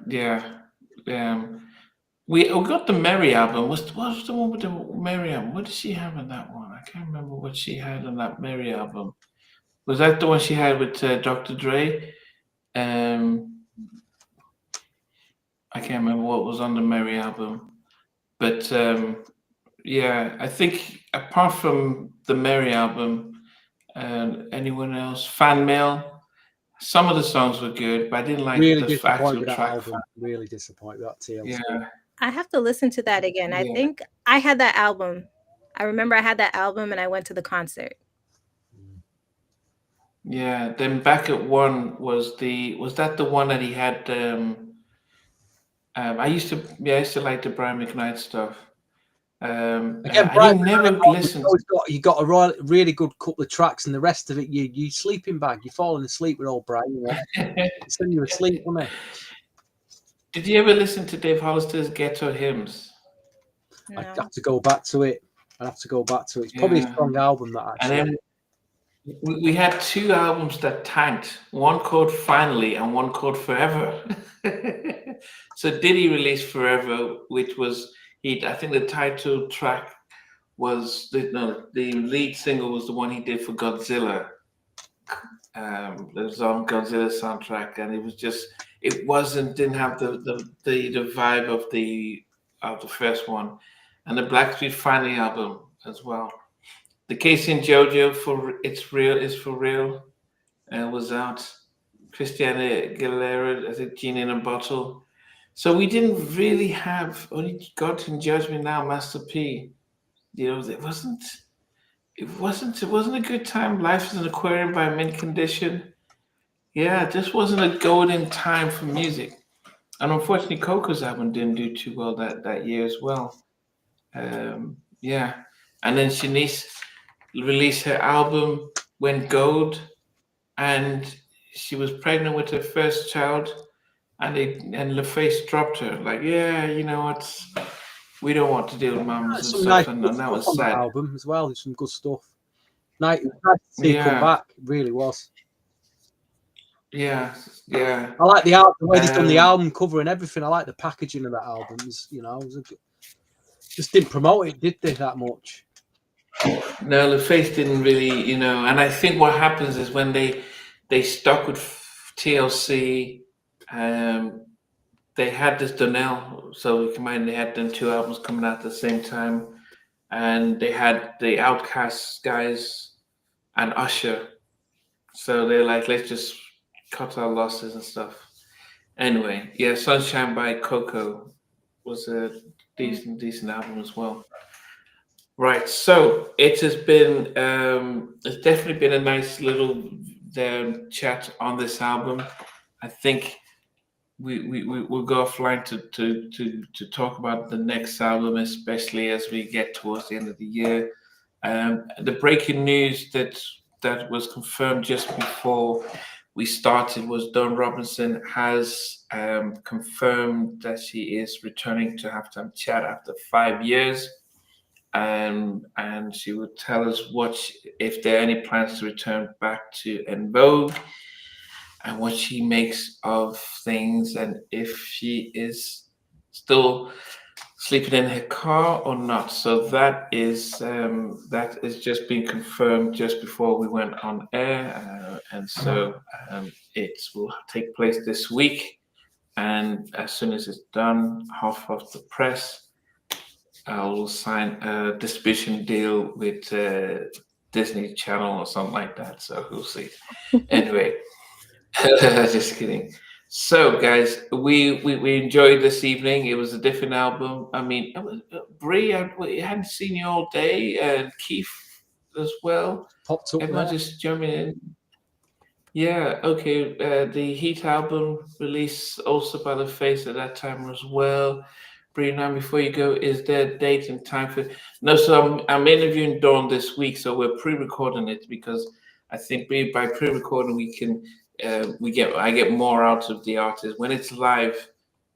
We got the Mary album. What's the one with the Mary album? What did she have on that one? I can't remember what she had on that Mary album. Was that the one she had with Dr. Dre? I can't remember what was on the Mary album, but yeah, I think apart from the Mary album, anyone else? Fan Mail. Some of the songs were good, but I didn't like really the actual track. Really disappointed with that TLC. Yeah. I have to listen to that again. I Yeah. think I had that album. I remember I had that album and I went to the concert. Yeah. Then Back at One was that the one that he had? I used to like the Brian McKnight stuff. Again, I Brian didn't never McKnight, listen. you got a really good couple of tracks, and the rest of it, you sleeping bag. You're falling asleep with old Brian. He's sending you asleep, wasn't he? Did you ever listen to Dave Hollister's Ghetto Hymns? No. I'd have to go back to it. It's probably a strong album, that actually. And then we had two albums that tanked. One called Finally and one called Forever. So Diddy released Forever, which was I think the title track was the lead single was the one he did for Godzilla. It was on Godzilla soundtrack, and didn't have the vibe of the first one, and the Blackstreet Finally album as well. The Casey and JoJo for It's Real is for Real, was out. Christiana Aguilera, I think Genie in a Bottle. So we didn't really have only God Can Judge Me Now, Master P. It wasn't a good time. Life is an Aquarium by Mint Condition. Yeah, this wasn't a golden time for music. And unfortunately, Coco's album didn't do too well that year as well. Yeah. And then Shanice released her album, went gold, and she was pregnant with her first child, and LaFace dropped her. Like, yeah, you know what? We don't want to deal with mums and Some stuff, nice and stuff that was on that sad. album as well. There's some good stuff. Nice to see it come back. It really was. Yeah. I like the way they've done the album cover and everything. I like the packaging of that album. Just didn't promote it, did they, that much? No, LaFace didn't really, and I think what happens is when they stuck with TLC, they had this Donell, so we combined, they had them two albums coming out at the same time, and they had the Outkast guys and Usher, so they're like, let's just cut our losses and stuff. Anyway, yeah, Sunshine by Coco was a decent album as well. Right, so it has been, it's definitely been a nice little chat on this album. I think we'll go offline to talk about the next album, especially as we get towards the end of the year. The breaking news that was confirmed just before we started was Dawn Robinson has confirmed that she is returning to Halftime Chat after 5 years. And she would tell us if there are any plans to return back to En Vogue, and what she makes of things, and if she is still sleeping in her car or not. So that is just being confirmed just before we went on air, and so it will take place this week. And as soon as it's done, half of the press, I will sign a distribution deal with Disney Channel or something like that. So we'll see. Anyway, just kidding. So, guys, we enjoyed this evening. It was a different album. I mean, Bree, I hadn't seen you all day, and Keith as well. Popped up. Everyone just jumping in. Yeah, okay. The Heat album released also by LaFace at that time as well. Bree, now before you go, is there a date and time for? No, so I'm interviewing Dawn this week, so we're pre-recording it because I think by pre-recording we can I get more out of the artist when it's live.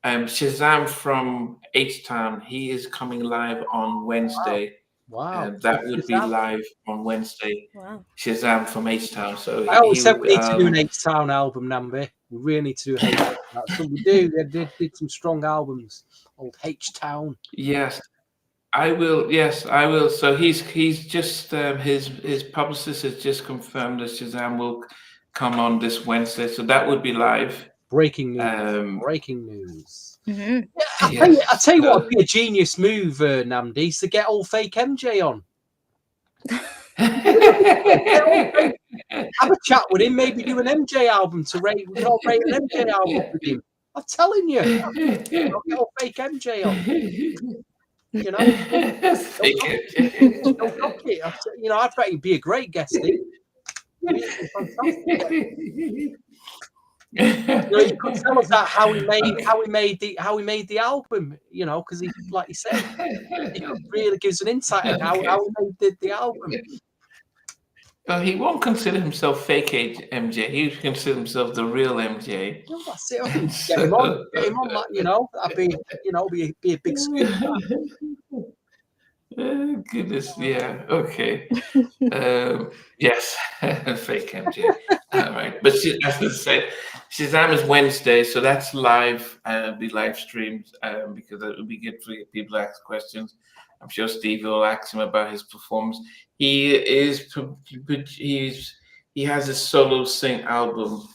Shazam from H-Town, he is coming live on Wednesday. Wow. That would be live on Wednesday. Wow. Shazam from H-Town. So I always said we need to do an H-Town album, Nambi. We really need to do H-Town. That's what we do. They did some strong albums. Old H-Town. Yes, I will. Yes, I will. So he's just his publicist has just confirmed that Shazam will come on this Wednesday. So that would be live. Breaking news. Breaking news. Mm-hmm. Yeah, I tell you what would be a genius move, Namdi, is to get old fake MJ on. Have a chat with him, maybe do an MJ album to rate. We can all rate an MJ album with him. I'm telling you. I'll get all fake MJ on. You know, Fake don't knock it. You know, I bet he'd be a great guest. He'd be fantastic. You know, you could tell us that how he made the album. You know, because he, like you said, he could really give us an insight on how he made the album. Well, he won't consider himself fake MJ. He would consider himself the real MJ. Well, that's it. I think get him on. Like, you know, that'd be, you know, be a big scoop. Goodness, yeah, okay. Yes, fake MJ. All right, but she, as I said, Shazam is Wednesday, so that's live. Be live streamed because it would be good for people to ask questions. I'm sure Steve will ask him about his performance. He has a solo album,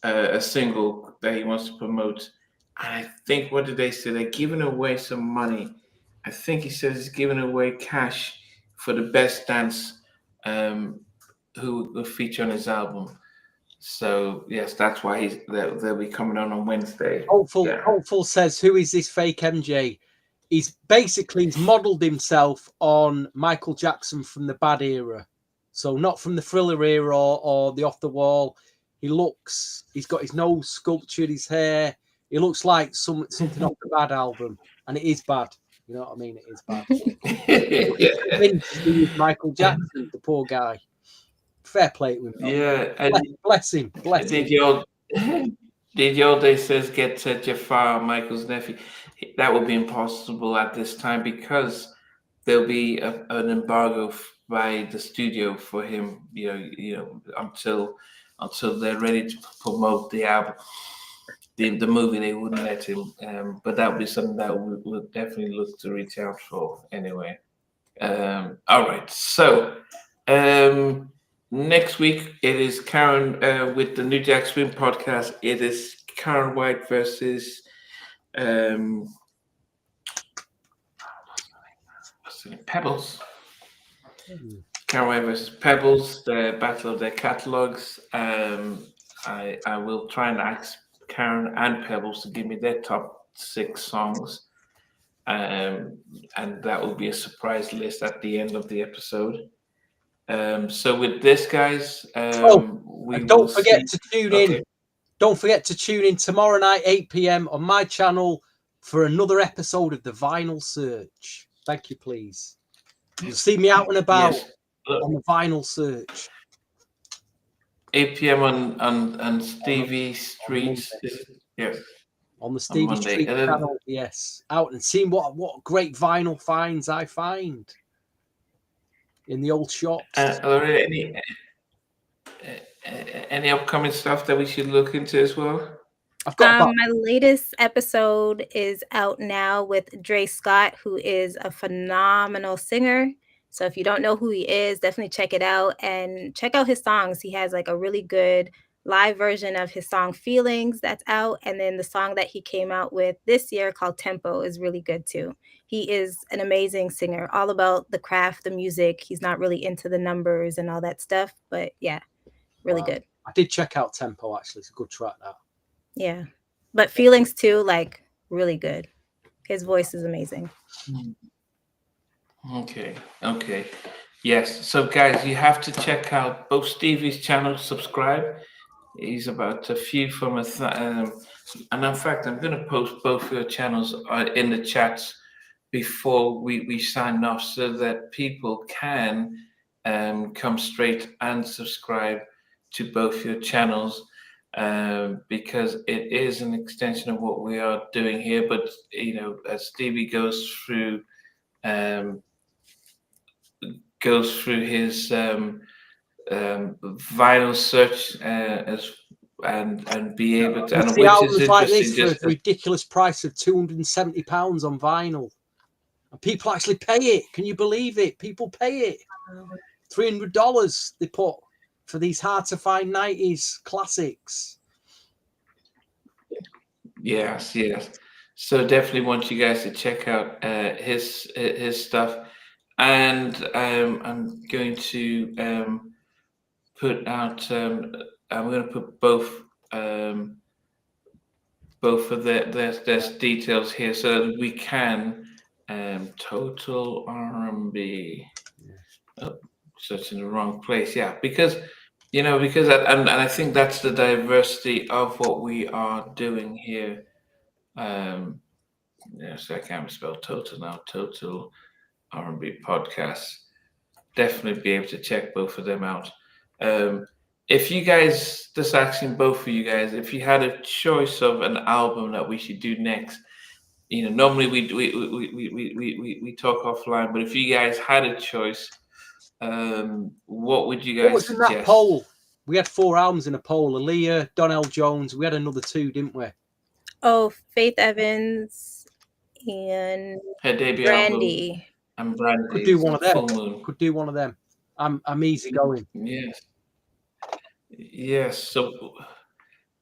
a single that he wants to promote. And I think, what did they say? They're giving away some money. I think he says he's giving away cash for the best dance who will feature on his album. So yes, that's why they'll be coming on Wednesday. Hopeful says, who is this fake MJ? He's modeled himself on Michael Jackson from the Bad era. So not from the Thriller era or the Off the Wall. He's got his nose sculptured, his hair. He looks like something off the Bad album. And it is bad. You know what I mean? It is bad. He's Michael Jackson, the poor guy. Fair play to him. Yeah. And bless him. Did Yolde says get Jafar, Michael's nephew. That would be impossible at this time because there'll be an embargo by the studio for him, you know, until they're ready to promote the album. The movie, they wouldn't let him, but that would be something that we'll definitely look to reach out for anyway. All right, so next week it is Karen with the New Jack Swing podcast. It is Karen White versus Pebbles. Karen White versus Pebbles, the battle of their catalogs. I will try and ask Karen and Pebbles to give me their top 6 songs, and that will be a surprise list at the end of the episode. So with this, guys, don't forget to tune in. Don't forget to tune in tomorrow night, 8 p.m. on my channel for another episode of the Vinyl Search. Thank you, please. You'll see me out and about on the Vinyl Search. 8 p.m. on Stevie Street. Yes. On the Stevie Street channel, yes. Out and seeing what great vinyl finds I find in the old shops. Are there any upcoming stuff that we should look into as well? I've got my latest episode is out now with Dre Scott, who is a phenomenal singer. So if you don't know who he is, definitely check it out and check out his songs. He has like a really good live version of his song Feelings that's out. And then the song that he came out with this year called Tempo is really good too. He is an amazing singer, all about the craft, the music. He's not really into the numbers and all that stuff, but yeah, really good. I did check out Tempo, actually. It's a good track, that. Yeah. But Feelings too, like really good. His voice is amazing. Okay. Yes. So guys, you have to check out both Stevie's channel, subscribe. He's about a few from and in fact, I'm going to post both your channels in the chats before we sign off so that people can come straight and subscribe to both your channels because it is an extension of what we are doing here. But, you know, as Stevie goes through his vinyl search and be able to. And the albums like this for a ridiculous price of £270 on vinyl, and people actually pay it. Can you believe it? People pay it. $300 they put for these hard to find 90s classics. Yes. So definitely want you guys to check out his stuff, and I'm going to put out. I'm going to put both both of there's details here so that we can total R&B. Oh, searching the wrong place. Yeah, because and I think that's the diversity of what we are doing here. So I can't spell total now. Total R&B podcast. Definitely be able to check both of them out. If you guys, just asking both of you guys, if you had a choice of an album that we should do next, normally we talk offline, but if you guys had a choice, what would you guys What was in suggest? that poll? We had 4 albums in a poll. Aaliyah, Donell Jones. We had another 2, didn't we? Oh, Faith Evans and Her debut Brandy. album and Brandy. Could do one of them. Full Moon. Could do one of them. I'm easy going. Yes. So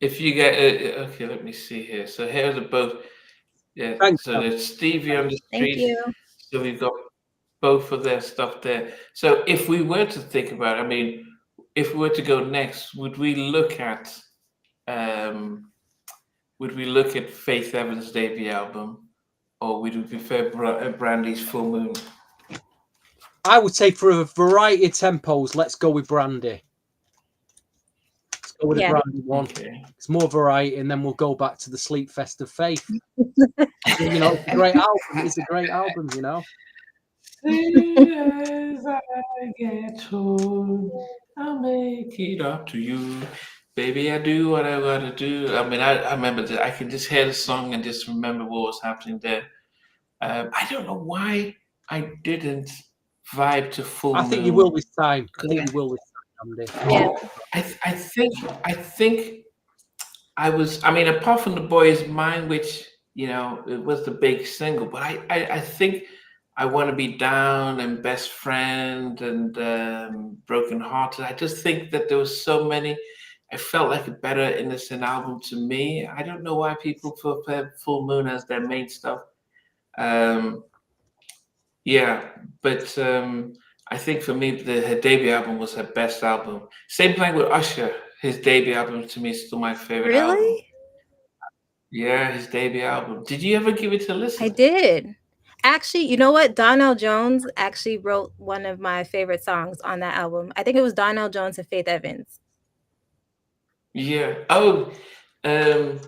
if you get okay, let me see here. So here are the both. Yeah. Thanks, so there's Stevie on the street. Thank you. So we've got both of their stuff there. So if we were to think about it, I mean, if we were to go next, would we look at Faith Evans' debut album, or would we prefer Brandy's Full Moon? I would say for a variety of tempos, let's go with Brandy. Let's go with the Brandy one. Okay. It's more variety, and then we'll go back to the Sleep Fest of Faith. It's a great album. It's a great album, As I get home, I'll make it up to you. Baby, I do what I gotta do. I mean, I remember that I can just hear the song and just remember what was happening there. I don't know why I didn't vibe to Full Moon. I think you will this time. Andy. Yeah. I think I was. I mean, apart from the Boyz Mine, which it was the big single, but I think I Want to Be Down and Best Friend and Broken Hearted. I just think that there was so many. I felt like a better innocent album to me. I don't know why people prefer Full Moon as their main stuff. But I think for me, her debut album was her best album. Same thing with Usher. His debut album to me is still my favorite album. Really? Yeah, his debut album. Did you ever give it a listen? I did. Actually, you know what? Donell Jones actually wrote one of my favorite songs on that album. I think it was Donell Jones and Faith Evans. Yeah. Oh, Can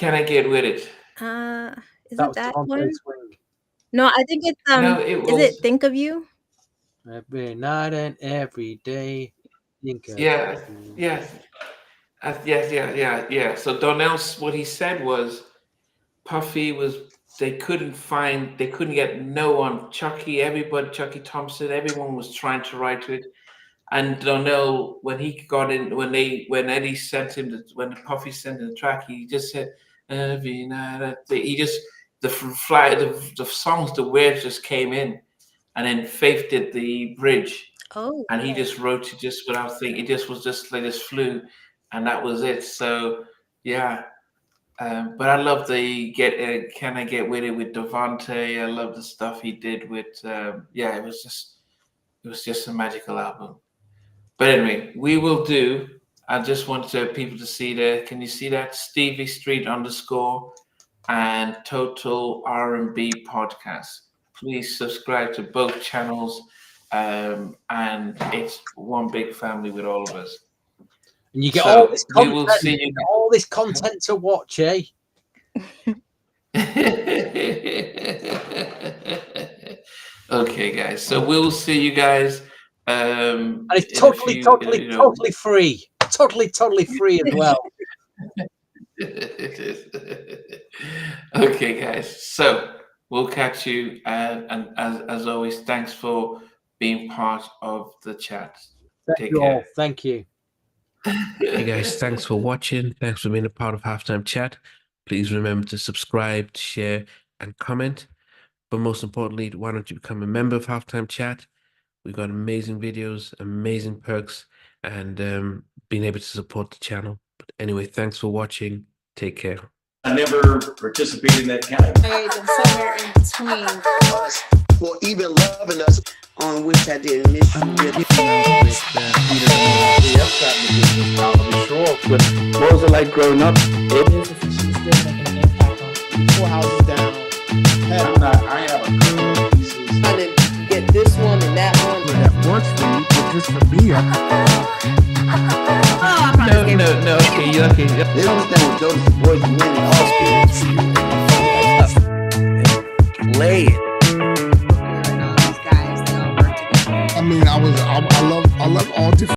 I Get With It? Isn't that one? Swing. No, I think it's No, it was. Is it Think of You? Every night and every day. Think of Yeah. you. Yeah. So Donnell's, what he said was, Puffy was. They couldn't get no one. Chucky Thompson, everyone was trying to write to it. And Donell, when he got in, when Eddie sent him, when Puffy sent him the track, he just said, every night. He just, the songs, the words just came in. And then Faith did the bridge. Oh. And he just wrote it just without thinking. It just was just like this flew. And that was it. So, yeah. But I love the Can I Get With It with Devontae. I love the stuff he did with it was just a magical album. But anyway, we will do. I just want people to see there. Can you see that? Stevie Street _ and Total R&B Podcast. Please subscribe to both channels. And it's one big family with all of us. And you get So all this content. we will see you. All this content to watch, eh? Okay, guys. So we'll see you guys. And it's totally free. Totally free as well. Okay, guys. So we'll catch you. And as always, thanks for being part of the chat. Take care. Thank you. Hey guys, thanks for watching. Thanks for being a part of Halftime Chat. Please remember to subscribe, share, and comment. But most importantly, why don't you become a member of Halftime Chat? We've got amazing videos, amazing perks, and being able to support the channel. But anyway, thanks for watching. Take care. I never participated in that category. And somewhere in between us for even loving us, on which I didn't miss you with. Sure, but those are like growing up. It is did make an impact on 4 houses down. I have a couple of pieces. Trying to get this one and that one. That works for you, but just for me, No, okay, you're okay. They don't understand what Jonas Boyz and men and all spirits. play it. These guys, they all work together. I mean, I love all different.